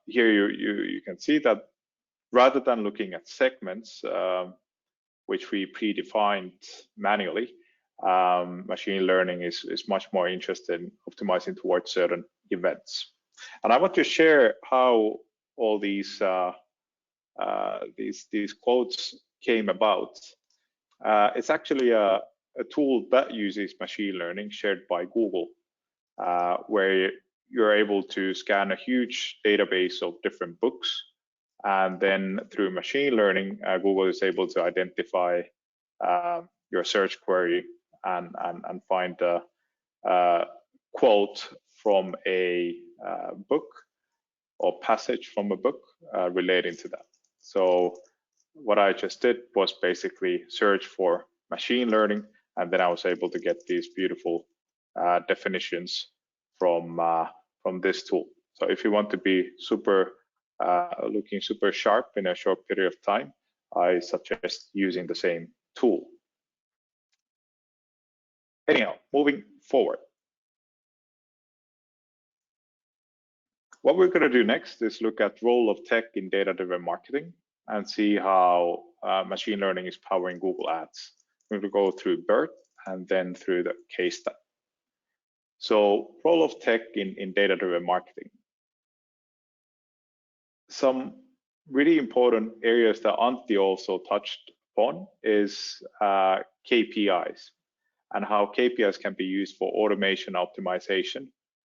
here you can see that rather than looking at segments, which we predefined manually, machine learning is much more interested in optimizing towards certain events. And I want to share how all these quotes came about. It's actually a tool that uses machine learning shared by Google, where you're able to scan a huge database of different books, and then through machine learning, Google is able to identify your search query and find a quote from a book or passage from a book relating to that. So what I just did was basically search for machine learning, and then I was able to get these beautiful definitions from this tool. So if you want to be looking super sharp in a short period of time, I suggest using the same tool. Anyhow, moving forward. What we're going to do next is look at role of tech in data-driven marketing and see how machine learning is powering Google Ads. We're going to go through BERT and then through the case study. So role of tech in data-driven marketing. Some really important areas that Antti also touched upon is KPIs and how KPIs can be used for automation optimization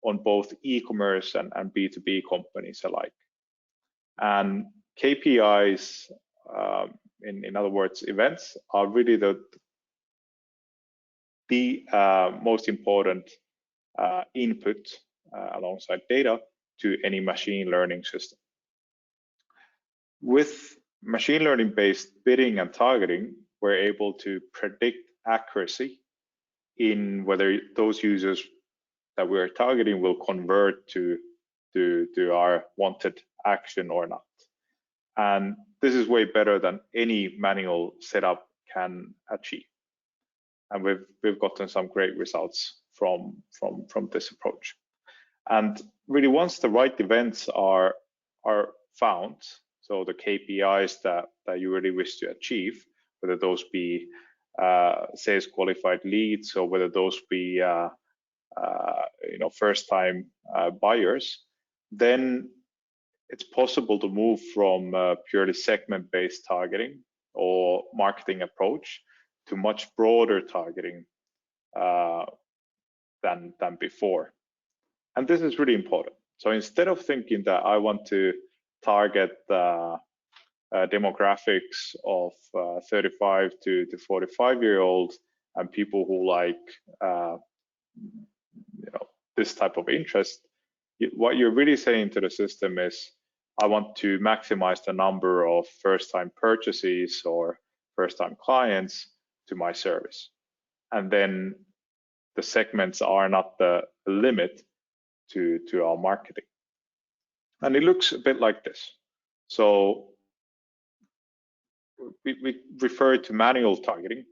on both e-commerce and B2B companies alike. And KPIs, in other words, events, are really the most important input alongside data to any machine learning system. With machine learning based bidding and targeting, we're able to predict accuracy in whether those users that we're targeting will convert to our wanted action or not. And this is way better than any manual setup can achieve. And we've gotten some great results from this approach. And really, once the right events are found, so the KPIs that you really wish to achieve, whether those be sales qualified leads or whether those be first-time buyers, then it's possible to move from purely segment-based targeting or marketing approach to much broader targeting than before. And this is really important. So instead of thinking that I want to target the demographics of 35 to 45-year-olds and people who like this type of interest, what you're really saying to the system is, I want to maximize the number of first-time purchases or first-time clients to my service. And then the segments are not the limit to our marketing. And it looks a bit like this. So we refer to manual targeting,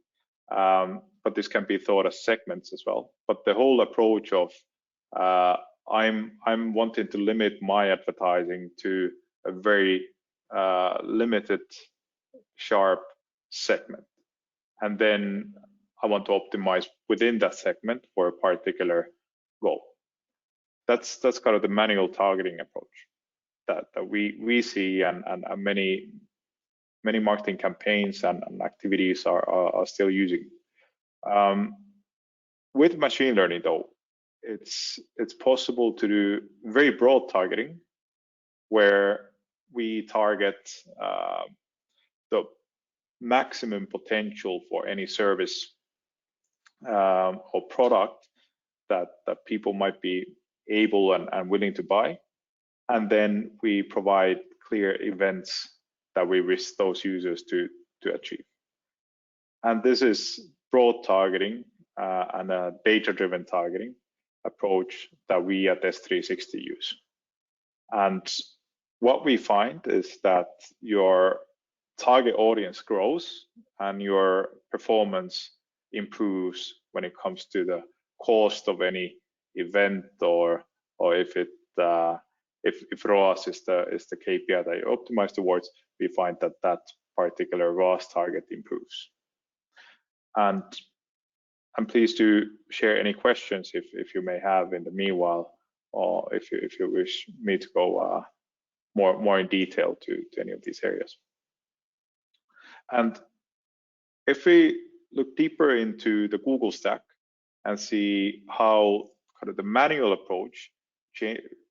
but this can be thought as segments as well. But the whole approach of I'm wanting to limit my advertising to a very limited, sharp segment, and then I want to optimize within that segment for a particular goal. That's kind of the manual targeting approach that we see, and many marketing campaigns and activities are still using. With machine learning, though, it's possible to do very broad targeting, where we target the maximum potential for any service or product that people might be able and willing to buy, and then we provide clear events that we wish those users to achieve. And this is broad targeting and a data-driven targeting approach that we at S360 use. And what we find is that your target audience grows and your performance improves when it comes to the cost of any event, or if ROAS is the KPI that you optimize towards, we find that particular ROAS target improves. And I'm pleased to share any questions if you may have in the meanwhile, or if you wish me to go more in detail to any of these areas. And if we look deeper into the Google stack and see how kind of the manual approach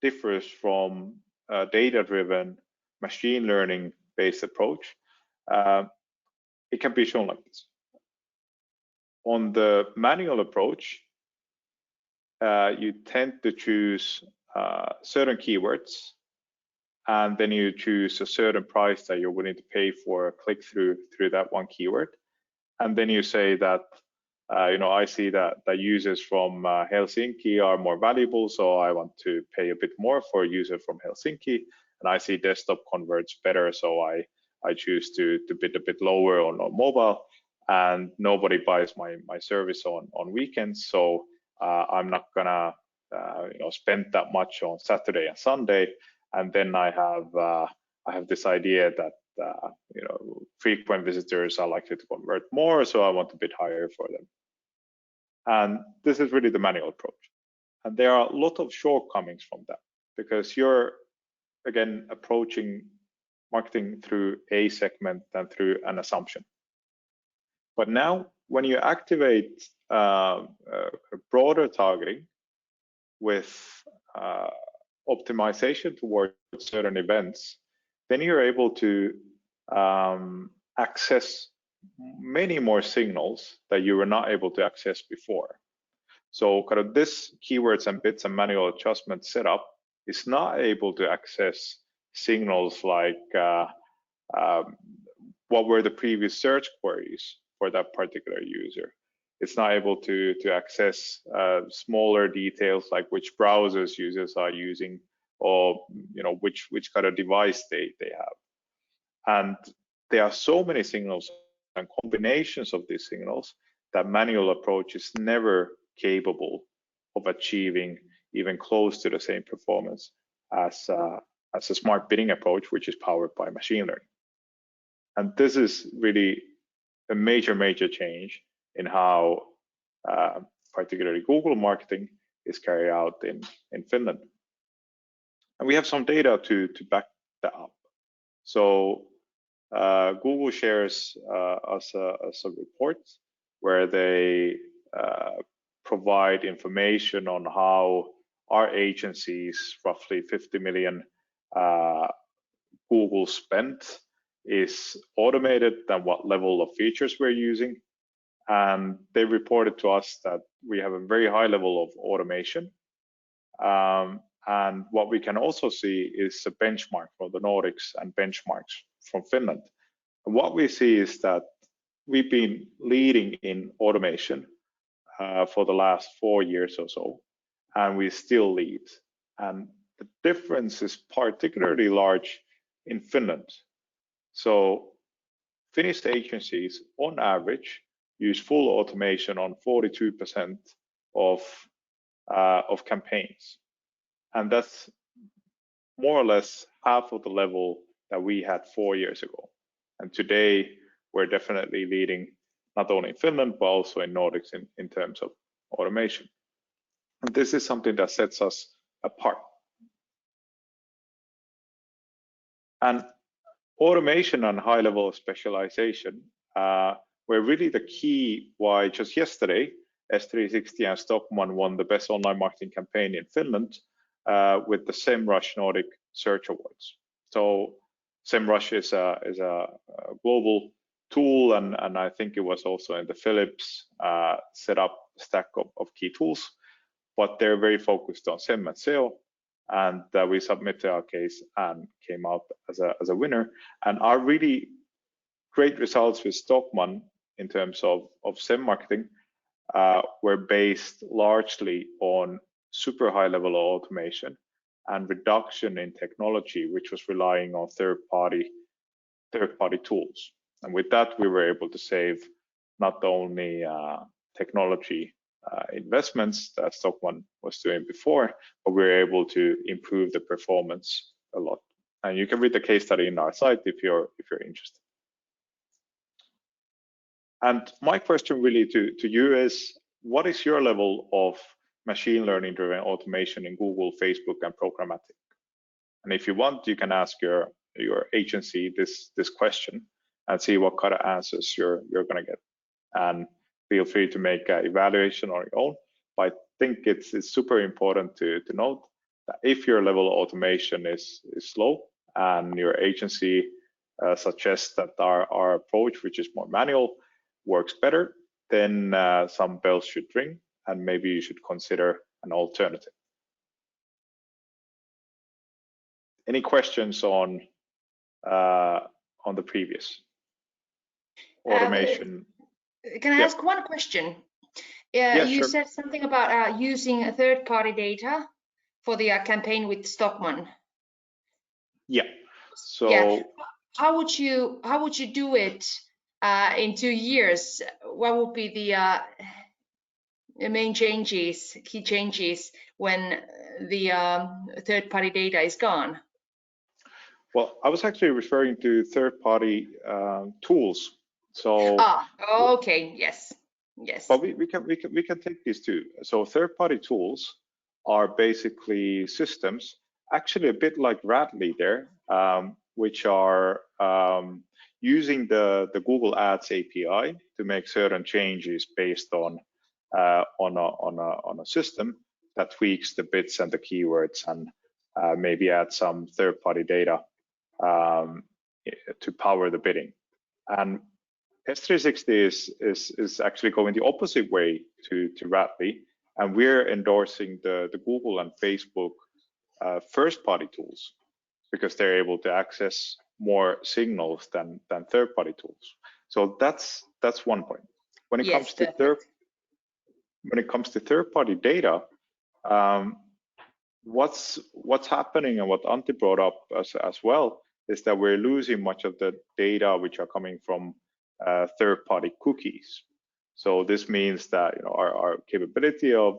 differs from a data-driven, machine learning-based approach, it can be shown like this. On the manual approach, you tend to choose certain keywords, and then you choose a certain price that you're willing to pay for a click through that one keyword. And then you say that, I see that users from Helsinki are more valuable, so I want to pay a bit more for a user from Helsinki. And I see desktop converts better, so I choose to bid a bit lower on mobile. And nobody buys my service on weekends, so I'm not gonna spend that much on Saturday and Sunday. And then I have this idea that frequent visitors are likely to convert more, so I want a bit higher for them. And this is really the manual approach. And there are a lot of shortcomings from that, because you're again approaching marketing through a segment and through an assumption. But now, when you activate broader targeting with optimization towards certain events, then you're able to access many more signals that you were not able to access before. So kind of this keywords and bits and manual adjustment setup is not able to access signals like what were the previous search queries for that particular user. It's not able to access smaller details like which browsers users are using, or which kind of device they have. And there are so many signals and combinations of these signals that manual approach is never capable of achieving even close to the same performance as a smart bidding approach, which is powered by machine learning. And this is really a major change in how particularly Google marketing is carried out in Finland. And we have some data to back that up. So Google shares us a report where they provide information on how our agency's roughly 50 million Google spend is automated and what level of features we're using. And they reported to us that we have a very high level of automation. And what we can also see is a benchmark for the Nordics and benchmarks from Finland. And what we see is that we've been leading in automation for the last 4 years or so, and we still lead. And the difference is particularly large in Finland. So Finnish agencies, on average, use full automation on 42% of campaigns, and that's more or less half of the level that we had 4 years ago. And today, we're definitely leading not only in Finland, but also in Nordics in terms of automation. And this is something that sets us apart. And automation and high level of specialization were really the key why just yesterday, S360 and Stockmann won the best online marketing campaign in Finland with the SEMrush Nordic Search Awards. So SEMrush is a global tool, and I think it was also in the Philips set up stack of key tools, but they're very focused on SEM and SEO. And we submitted our case and came out as a winner. And our really great results with Stockmann in terms of SEM marketing were based largely on super high level of automation and reduction in technology, which was relying on third-party tools. And with that, we were able to save not only technology investments that Stockmann was doing before, but we were able to improve the performance a lot. And you can read the case study in our site if you're interested. And my question really to you is, what is your level of machine learning driven automation in Google, Facebook, and programmatic? And if you want, you can ask your agency this question and see what kind of answers you're going to get. And feel free to make an evaluation on your own. But I think it's super important to note that if your level of automation is low and your agency suggests that our approach, which is more manual, works better, then some bells should ring, and maybe you should consider an alternative. Any questions on the previous automation? Can I ask one question? Yeah, you sure. said something about using third-party data for the campaign with Stockmann. Yeah. So yeah. How would you do it in 2 years? What would be the main changes, key changes when the third-party data is gone? Well, I was actually referring to third-party tools. So okay, yes. But we can take these too. So third-party tools are basically systems, actually a bit like Radley there, which are using the Google Ads API to make certain changes based on a system that tweaks the bits and the keywords and maybe add some third-party data to power the bidding. And S360 is actually going the opposite way to Radley, and we're endorsing the Google and Facebook first-party tools because they're able to access more signals than third-party tools. So that's one point. When it comes to third-party data, what's happening and what Antti brought up as well is that we're losing much of the data which are coming from third-party cookies. So this means that our capability of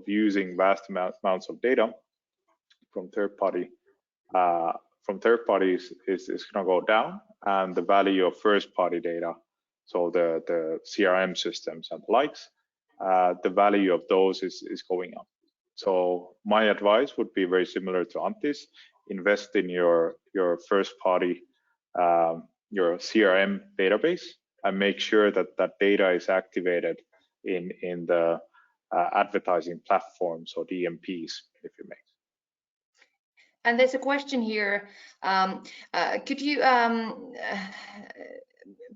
using vast amounts of data from third parties is going to go down, and the value of first-party data, so the CRM systems and the likes, the value of those is going up. So my advice would be very similar to Antti's: invest in your first-party your CRM database and make sure that that data is activated in the advertising platforms or DMPs, if you may. And there's a question here. Could you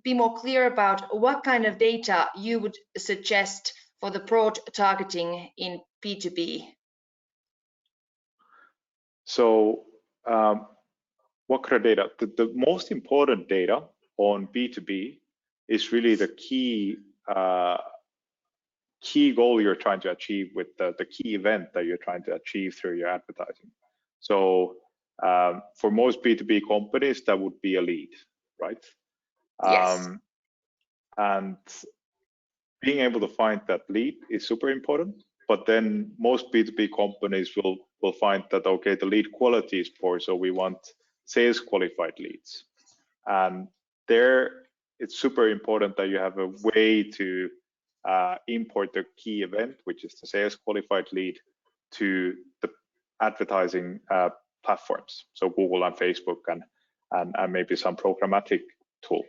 be more clear about what kind of data you would suggest for the broad targeting in B2B? So what kind of data? The most important data on B2B is really the key goal you're trying to achieve with the key event that you're trying to achieve through your advertising. So for most B2B companies, that would be a lead, right? Yes. And being able to find that lead is super important. But then most B2B companies will find that, okay, the lead quality is poor, so we want sales qualified leads. And there it's super important that you have a way to import the key event, which is the sales qualified lead, to the advertising platforms, so Google and Facebook and maybe some programmatic tool.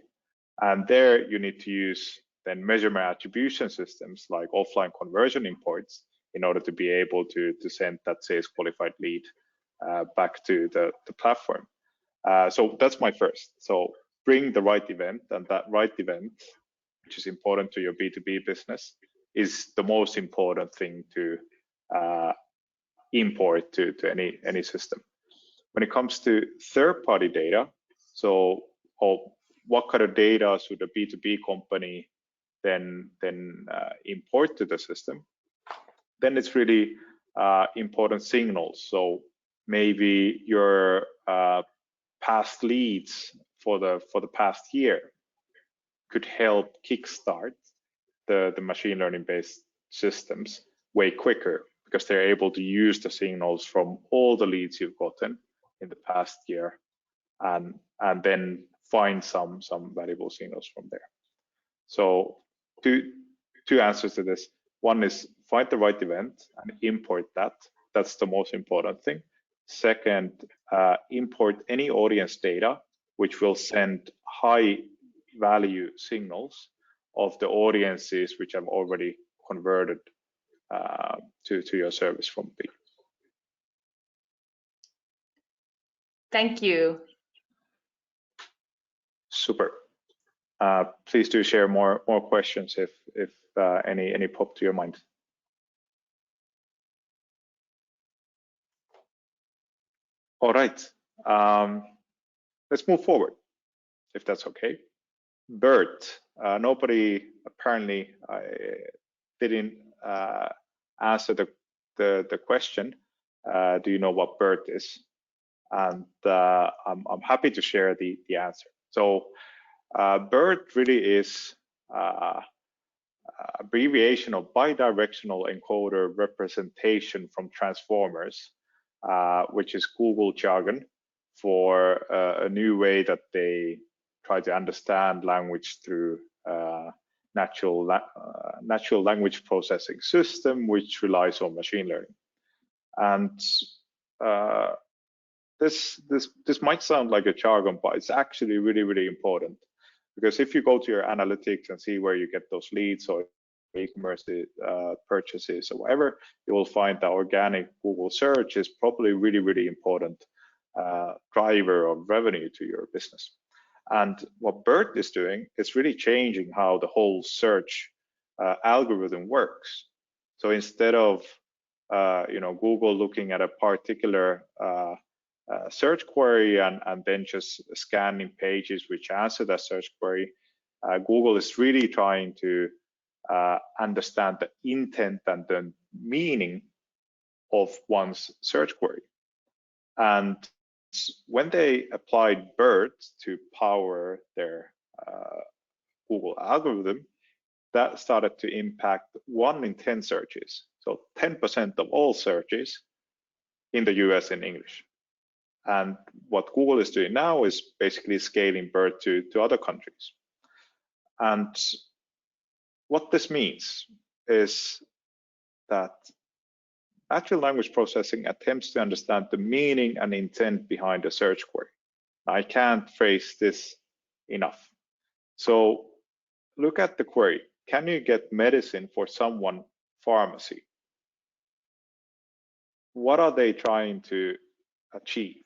And there you need to use then measurement attribution systems like offline conversion imports in order to be able to send that sales qualified lead back to the platform. So that's my first. So bring the right event, and that right event, which is important to your B2B business, is the most important thing to import to any system. When it comes to third-party data, so what kind of data should a B2B company then import to the system? Then it's really important signals. So maybe your past leads for the past year could help kickstart the machine learning based systems way quicker, because they're able to use the signals from all the leads you've gotten in the past year and then find some valuable signals from there. So two answers to this. One is find the right event and import that. That's the most important thing. Second, import any audience data which will send high value signals of the audiences which have already converted to your service from B. Thank you. Super. Please do share more questions if any pop to your mind. All right, let's move forward, if that's okay. BERT. Nobody apparently didn't answer the question. Do you know what BERT is? And I'm happy to share the answer. So BERT really is abbreviation of bidirectional encoder representation from transformers, which is Google jargon for a new way that they try to understand language through natural language processing system, which relies on machine learning. And this might sound like a jargon, but it's actually really important, because if you go to your analytics and see where you get those leads or e-commerce purchases or whatever, you will find that organic Google search is probably really important driver of revenue to your business. And what BERT is doing is really changing how the whole search algorithm works. So instead of Google looking at a particular search query and then just scanning pages which answer that search query, Google is really trying to understand the intent and the meaning of one's search query. And when they applied BERT to power their Google algorithm, that started to impact 1 in 10 searches. So 10% of all searches in the US in English. And what Google is doing now is basically scaling BERT to other countries. And what this means is that natural language processing attempts to understand the meaning and intent behind a search query. I can't phrase this enough. So look at the query. Can you get medicine for someone pharmacy? What are they trying to achieve?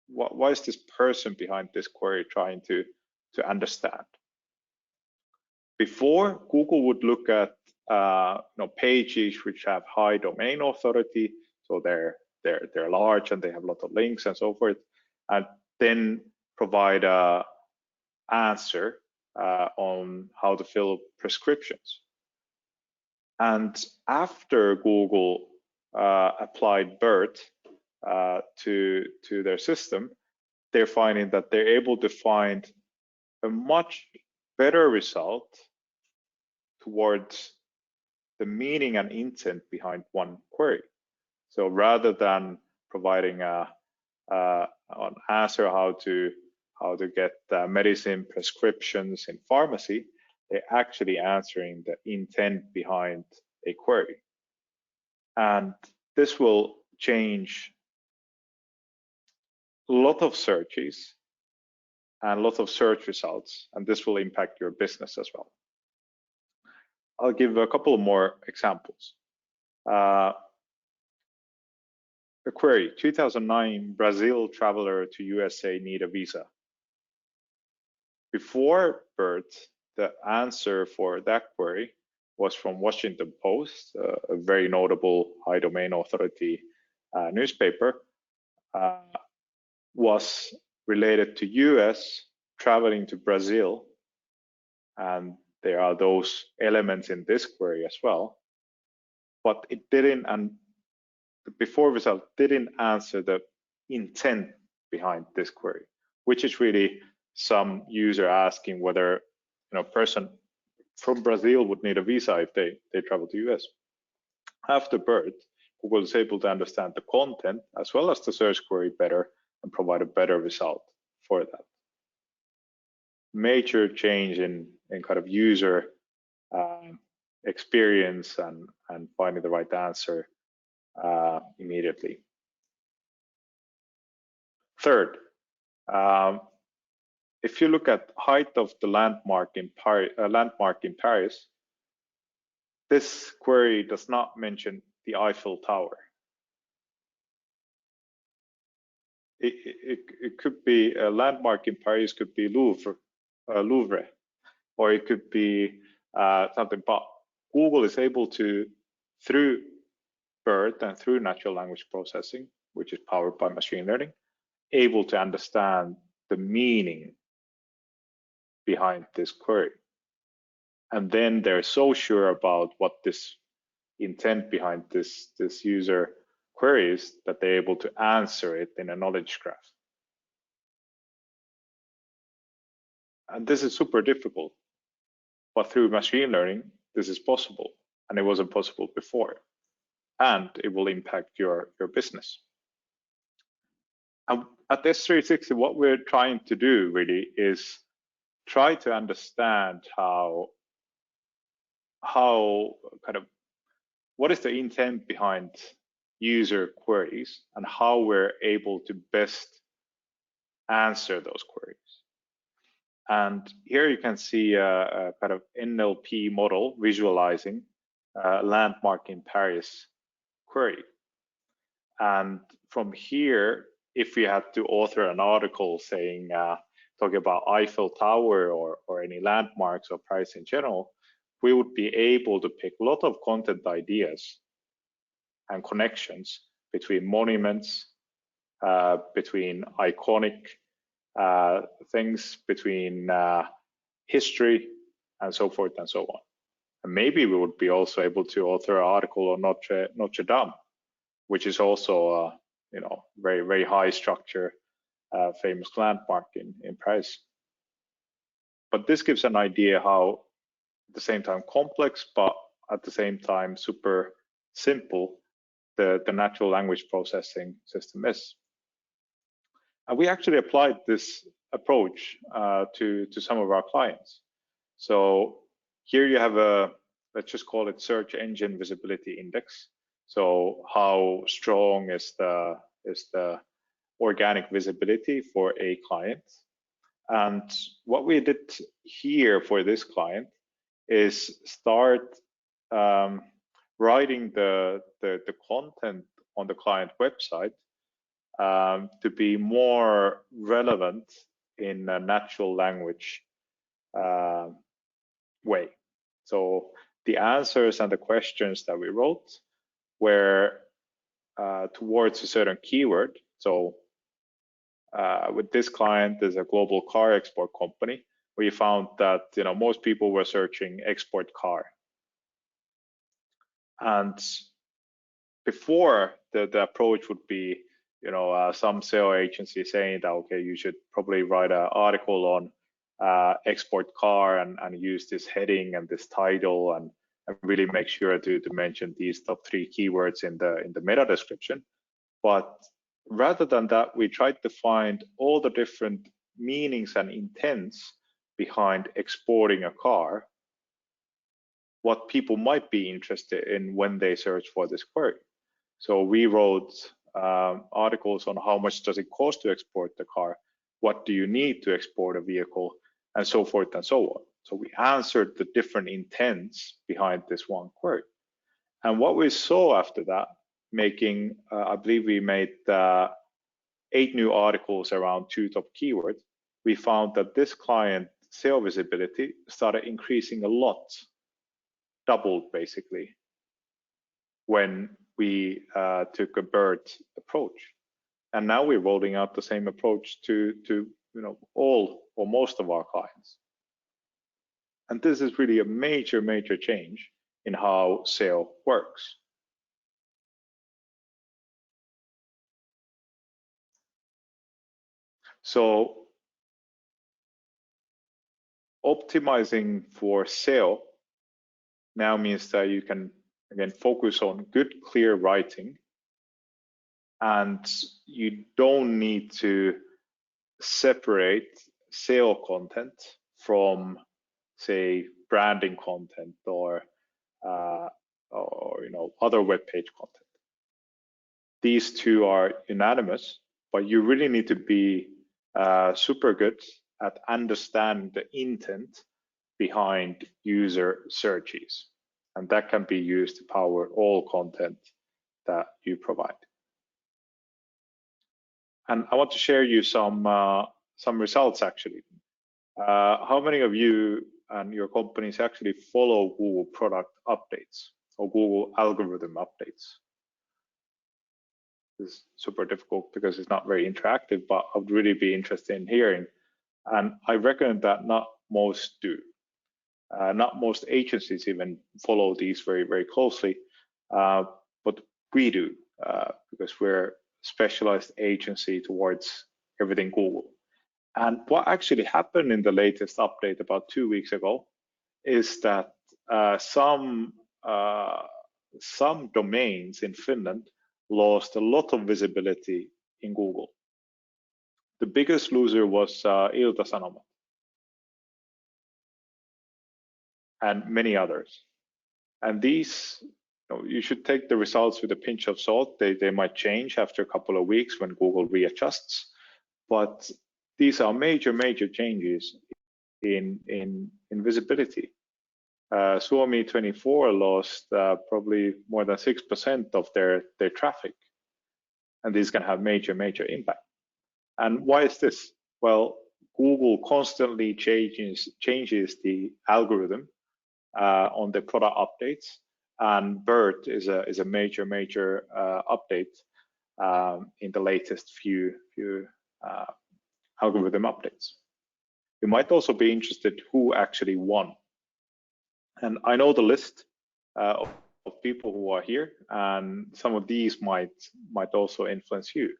What is this person behind this query trying to understand? Before, Google would look at pages which have high domain authority, so they're large and they have a lot of links and so forth, and then provide a answer on how to fill prescriptions. And after Google applied BERT to their system, they're finding that they're able to find a much better result towards the meaning and intent behind one query. So rather than providing an answer how how to get medicine prescriptions in pharmacy, they're actually answering the intent behind a query. And this will change a lot of searches and a lot of search results, and this will impact your business as well. I'll give a couple more examples. The query, 2009 Brazil traveler to USA need a visa. Before BERT, the answer for that query was from Washington Post, a very notable high domain authority newspaper, was related to US traveling to Brazil, and there are those elements in this query as well, but it didn't, and the before result didn't answer the intent behind this query, which is really some user asking whether a person from Brazil would need a visa if they travel to US. After BERT, Google is able to understand the content as well as the search query better and provide a better result for that. Major change in kind of user experience and finding the right answer immediately. Third, if you look at height of the landmark in Paris, this query does not mention the Eiffel Tower. It could be a landmark in Paris, could be Louvre, or it could be something. But Google is able to, through BERT and through natural language processing, which is powered by machine learning, able to understand the meaning behind this query. And then they're so sure about what this intent behind this user query is that they're able to answer it in a knowledge graph. And this is super difficult, but through machine learning, this is possible, and it wasn't possible before. And it will impact your business. And at S360, what we're trying to do really is try to understand how kind of what is the intent behind user queries and how we're able to best answer those queries. And here you can see a kind of NLP model visualizing landmark in Paris query. And from here, if we had to author an article saying, talking about Eiffel Tower or any landmarks or Paris in general, we would be able to pick a lot of content ideas and connections between monuments, between iconic things, between history, and so forth and so on. And maybe we would be also able to author an article on Notre Dame, which is also very, very high structure, famous landmark in Paris. But this gives an idea how, at the same time complex, but at the same time super simple, the natural language processing system is. And we actually applied this approach to some of our clients. So here you have let's just call it search engine visibility index. So how strong is the organic visibility for a client? And what we did here for this client is start writing the content on the client website to be more relevant in a natural language way. So the answers and the questions that we wrote were towards a certain keyword. So with this client, there's a global car export company. We found that most people were searching export car. And before the approach would be, some SEO agency saying that, okay, you should probably write an article on export car and use this heading and this title and really make sure to mention these top 3 keywords in the meta description. But rather than that, we tried to find all the different meanings and intents behind exporting a car, what people might be interested in when they search for this query. So we wrote articles on how much does it cost to export the car, what do you need to export a vehicle, and so forth and so on. So we answered the different intents behind this one query. And what we saw after that, making, I believe we made 8 new articles around 2 top keywords, we found that this client SEO visibility started increasing a lot, doubled basically, when we took a BERT approach. And now we're rolling out the same approach to all or most of our clients. And this is really a major change in how SEO works. So optimizing for SEO now means that you can, again, focus on good, clear writing, and you don't need to separate SEO content from, say, branding content or other web page content. These two are unanimous, but you really need to be super good at understanding the intent behind user searches, and that can be used to power all content that you provide. And I want to share you some results actually. How many of you and your companies actually follow Google product updates or Google algorithm updates? This is super difficult because it's not very interactive, but I would really be interested in hearing. And I reckon that not most do. Not most agencies even follow these very closely, but we do because we're a specialized agency towards everything Google. And what actually happened in the latest update about 2 weeks ago is that some domains in Finland lost a lot of visibility in Google. The biggest loser was Ilta-Sanomat and many others. And these, you should take the results with a pinch of salt. They might change after a couple of weeks when Google readjusts, but these are major changes in visibility. Suomi24 lost probably more than 6% of their traffic, and these can have major impact. And why is this? Well, Google constantly changes the algorithm on the product updates, and BERT is a major update in the latest few algorithm updates. You might also be interested who actually won. And I know the list of people who are here, and some of these might also influence you.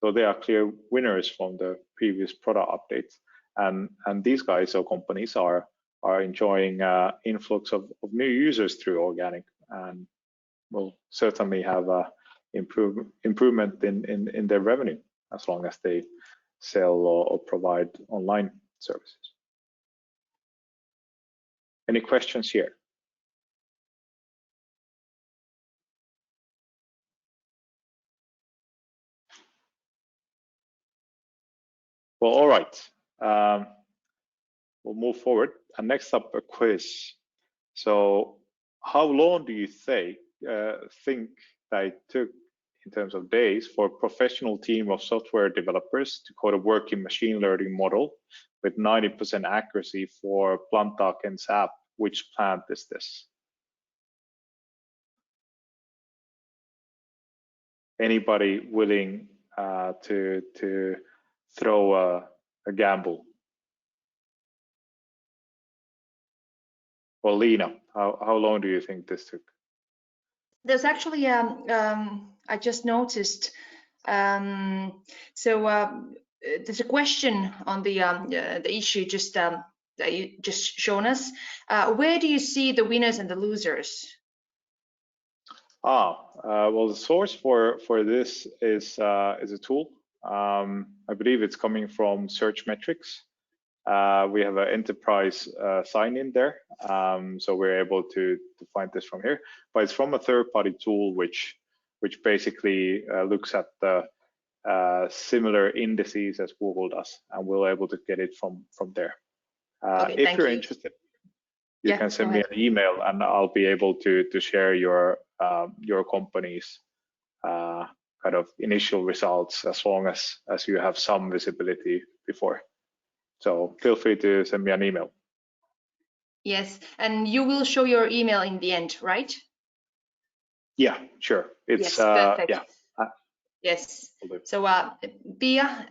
So there are clear winners from the previous product updates, and these guys or companies are enjoying influx of new users through organic, and will certainly have a improvement in their revenue as long as they sell or provide online services. Any questions here? Well, all right. We'll move forward. And next up, a quiz. So, how long do you think that it took in terms of days for a professional team of software developers to code a working machine learning model with 90% accuracy for Plantagen's app? Which plant is this? Anybody willing to throw a gamble? Well, Lena, how long do you think this took? There's actually I just noticed. There's a question on the issue just that you just shown us. Where do you see the winners and the losers? Well, the source for this is a tool I believe it's coming from Search Metrics. We have an enterprise sign in there, so we're able to find this from here. But it's from a third-party tool which basically looks at the similar indices as Google does, and we're able to get it from there. Okay, if you're interested, you can send me an email, and I'll be able to share your company's kind of initial results, as long as you have some visibility before. So feel free to send me an email. Yes, and you will show your email in the end, right? Yeah, sure. It's yes, perfect. yeah. Yes. So Pia,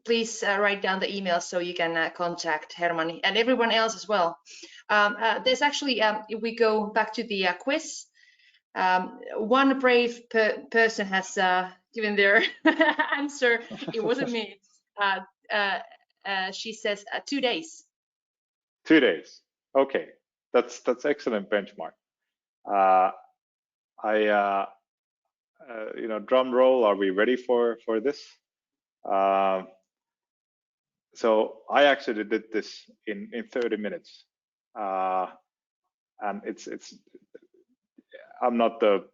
please write down the email so you can contact Hermanni and everyone else as well. There's actually, if we go back to the quiz, one brave person has given their answer. It wasn't me. She says 2 days. 2 days. Okay, that's excellent benchmark. You know, drum roll. Are we ready for this? So I actually did this in 30 minutes, and it's I'm not the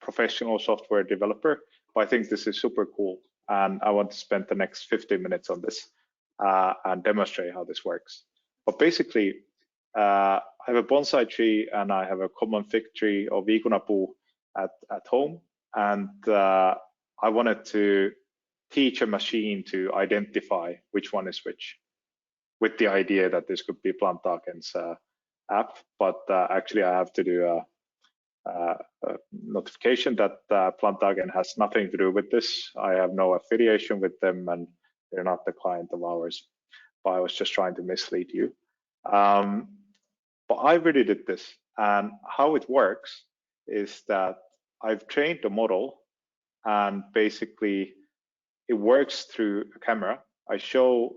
professional software developer, but I think this is super cool, and I want to spend the next 50 minutes on this and demonstrate how this works. But basically, I have a bonsai tree and I have a common fig tree or viikunapu at home, and I wanted to teach a machine to identify which one is which, with the idea that this could be Plantagen's app, but actually I have to do a notification that Plantagen has nothing to do with this. I have no affiliation with them, and they're not the client of ours. But I was just trying to mislead you. But I really did this, and how it works is that I've trained the model, and basically it works through a camera. I show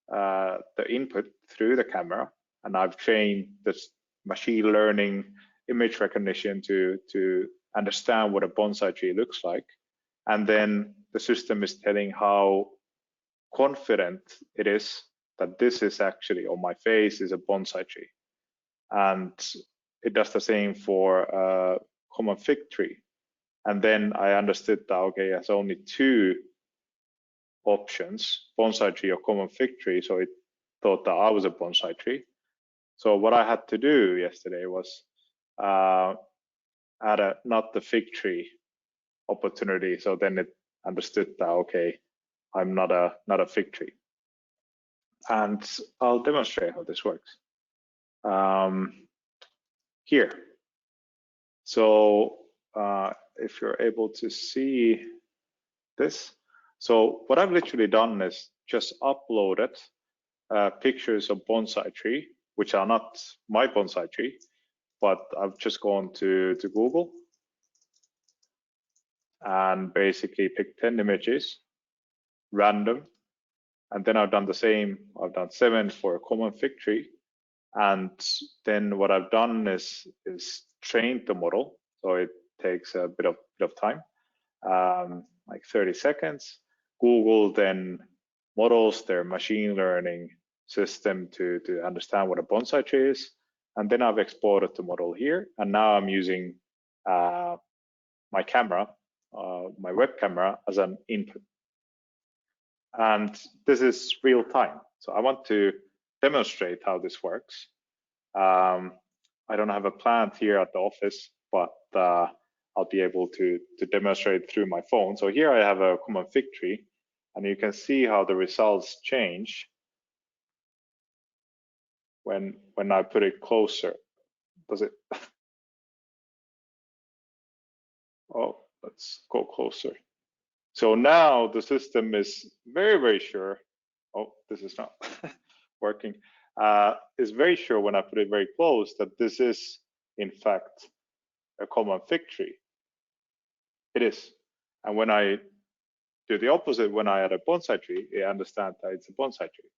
the input through the camera, and I've trained this machine learning image recognition to understand what a bonsai tree looks like. And then the system is telling how confident it is that this is actually, on my face, is a bonsai tree. And it does the same for a common fig tree. And then I understood that, okay, there's only 2 options, bonsai tree or common fig tree. So it thought that I was a bonsai tree. So what I had to do yesterday was add a not the fig tree opportunity. So then it understood that, okay, I'm not a fig tree. And I'll demonstrate how this works here. So if you're able to see this, so what I've literally done is just uploaded pictures of bonsai tree, which are not my bonsai tree, but I've just gone to Google and basically picked 10 images, random, and then I've done the same. I've done 7 for a common fig tree, and then what I've done is trained the model. So it takes a bit of time, like 30 seconds. Google then models their machine learning system to understand what a bonsai tree is, and then I've exported the model here, and now I'm using my camera, my web camera, as an input. And this is real time. So I want to demonstrate how this works. I don't have a plant here at the office, but I'll be able to demonstrate through my phone. So here I have a common fig tree, and you can see how the results change when I put it closer. Does it? Oh, let's go closer. So now the system is very, very sure. Oh, this is not working. Is very sure when I put it very close that this is in fact a common fig tree. It is. And when I do the opposite, when I add a bonsai tree, it understands that it's a bonsai tree.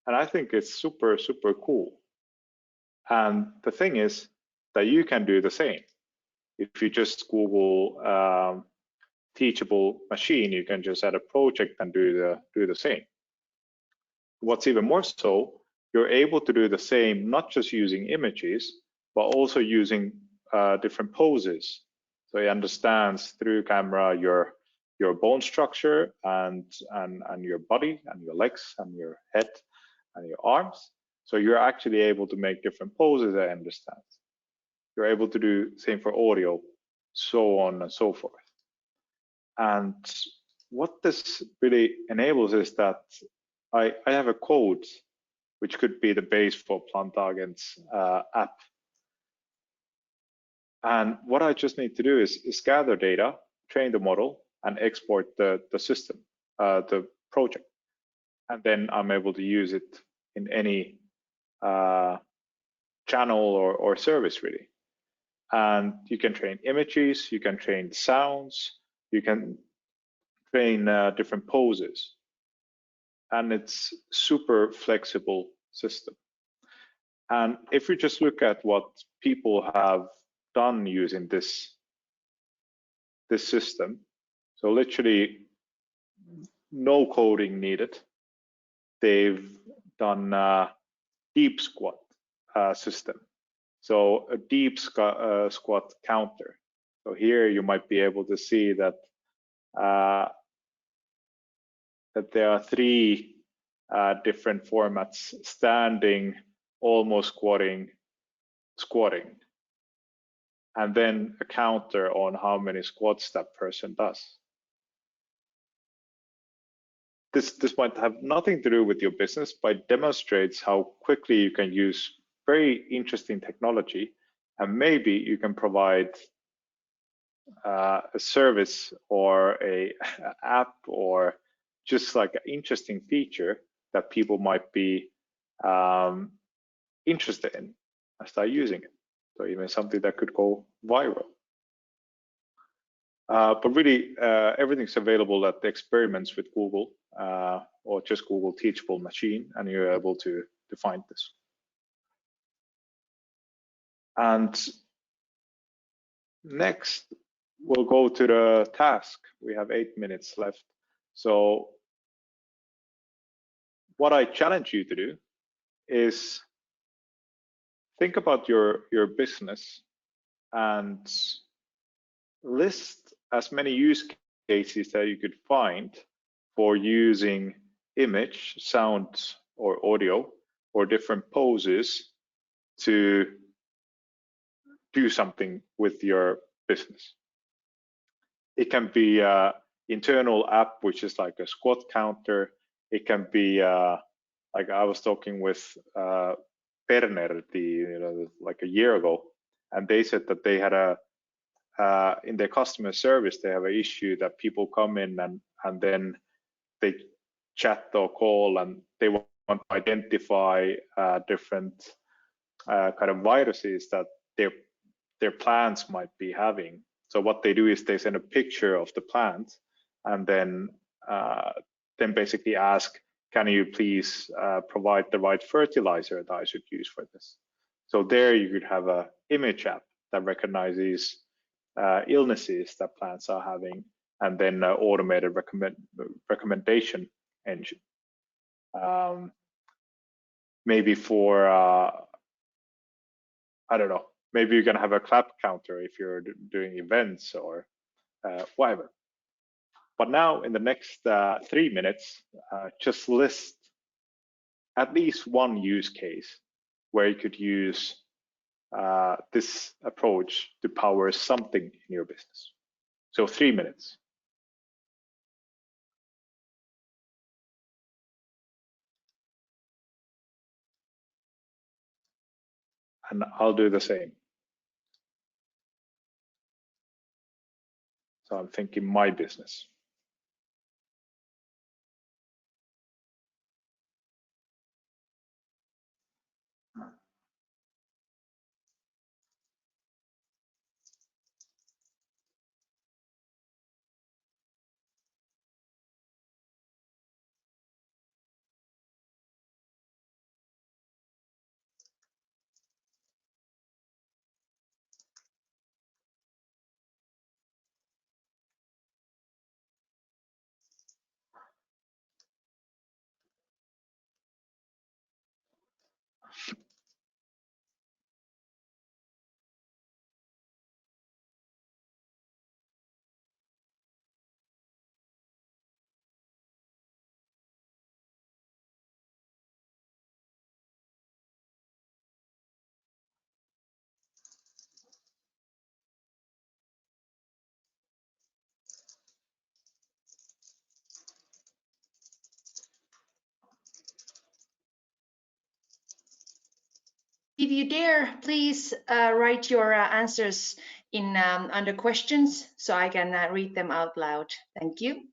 And I think it's super, super cool. And the thing is that you can do the same. If you just Google teachable machine, you can just add a project and do the same. What's even more so, you're able to do the same, not just using images, but also using different poses. So it understands through camera your bone structure and your body and your legs and your head and your arms. So you're actually able to make different poses, I understand. You're able to do same for audio, so on and so forth. And what this really enables is that I have a code which could be the base for Plantagen's app. And what I just need to do is gather data, train the model, and export the system, the project. And then I'm able to use it in any channel or service, really. And you can train images, you can train sounds, you can train different poses. And it's super flexible system. And if we just look at what people have done using this system, so literally no coding needed. They've done a deep squat system. So a deep squat counter. So here you might be able to see that that there are three different formats: standing, almost squatting, squatting, and then a counter on how many squats that person does. This might have nothing to do with your business, but it demonstrates how quickly you can use very interesting technology, and maybe you can provide a service or a app or just like an interesting feature that people might be interested in and start using it. So even something that could go viral. But really, everything's available at the experiments with Google or just Google Teachable Machine, and you're able to find this. And next, we'll go to the task. We have 8 minutes left. So what I challenge you to do is think about your business and list as many use cases that you could find for using image, sound, or audio, or different poses to do something with your business. It can be an internal app, which is like a squat counter. It can be like I was talking with Berner, like a year ago, and they said that they had in their customer service, they have an issue that people come in and then they chat or call and they want to identify different kind of viruses that their plants might be having. So what they do is they send a picture of the plant and then basically ask, can you please provide the right fertilizer that I should use for this? So there you could have an image app that recognizes illnesses that plants are having, and then automated recommendation engine. Maybe for I don't know, maybe you can have a clap counter if you're doing events or whatever. But now in the next 3 minutes, just list at least one use case where you could use this approach to power something in your business. So 3 minutes. And I'll do the same. So I'm thinking my business. If you dare, please write your answers in under questions so I can read them out loud. Thank you.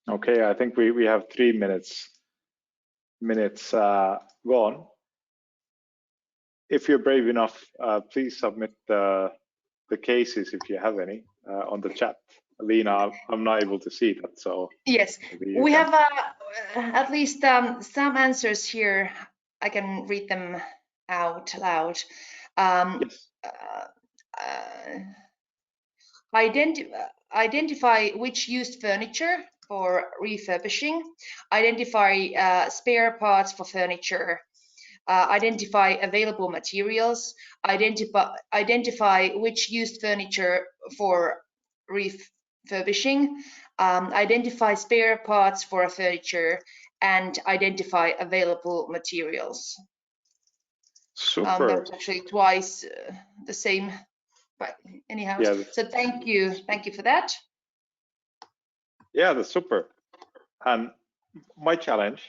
Okay, I think we have 3 minutes gone. If you're brave enough, please submit the cases if you have any on the chat. Alina, I'm not able to see that, so yes, we have at least some answers here. I can read them out loud. Yes. Identify which used furniture for refurbishing. Identify spare parts for furniture. Identify available materials. Identify which used furniture for refurbishing. Identify spare parts for a furniture, and identify available materials. Super. That was actually twice the same, but anyhow. Yeah. So thank you for that. Yeah, that's super. And my challenge: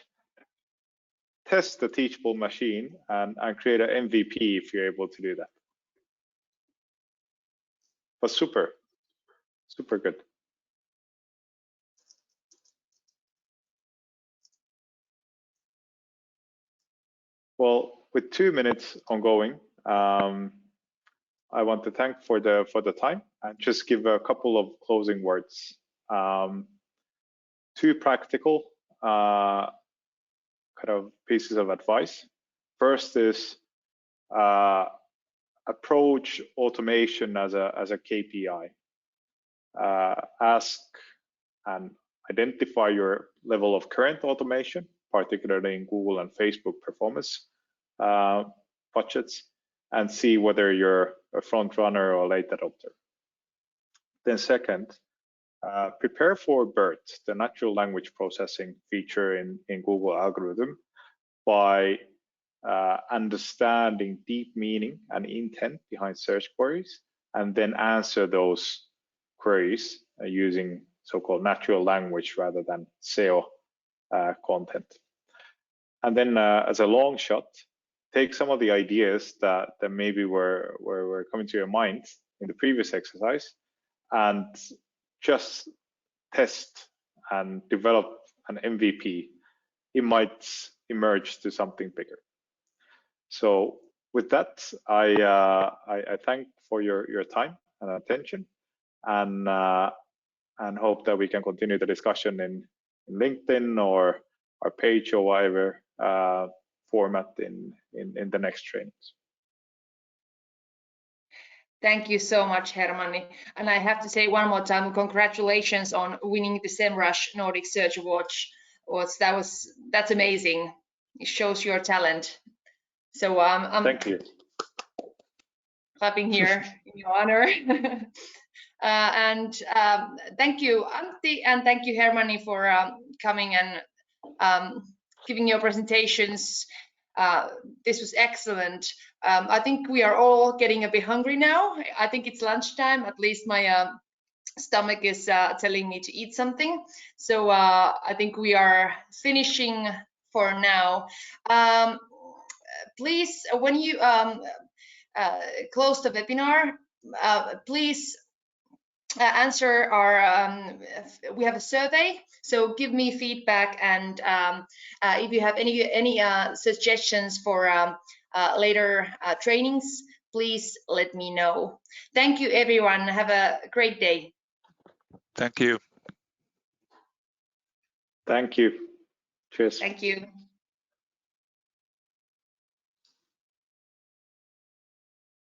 test the teachable machine and create an MVP if you're able to do that. But super good. Well, with 2 minutes ongoing, I want to thank for the time and just give a couple of closing words. 2 practical kind of pieces of advice. First is approach automation as a KPI. Ask and identify your level of current automation, particularly in Google and Facebook performance budgets, and see whether you're a front runner or a late adopter. Then second, prepare for BERT, the natural language processing feature in Google algorithm, by understanding deep meaning and intent behind search queries, and then answer those queries using so-called natural language rather than SEO content. And then as a long shot, take some of the ideas that maybe were coming to your mind in the previous exercise and just test and develop an MVP. It might emerge to something bigger. So with that, I thank for your time and attention, and hope that we can continue the discussion in LinkedIn or our page or whatever format in the next trainings. Thank you so much, Hermanni. And I have to say one more time, congratulations on winning the SEMrush Nordic Search Award. That's amazing. It shows your talent. So I'm thank you. Clapping here in your honor. And thank you, Antti, and thank you, Hermanni, for coming and giving your presentations. This was excellent. I think we are all getting a bit hungry now. I think it's lunchtime. At least my stomach is telling me to eat something. So I think we are finishing for now. Please, when you close the webinar, please answer our, we have a survey, so give me feedback, and if you have any suggestions for later trainings, please let me know. Thank you, everyone. Have a great day. Thank you. Thank you. Cheers. Thank you.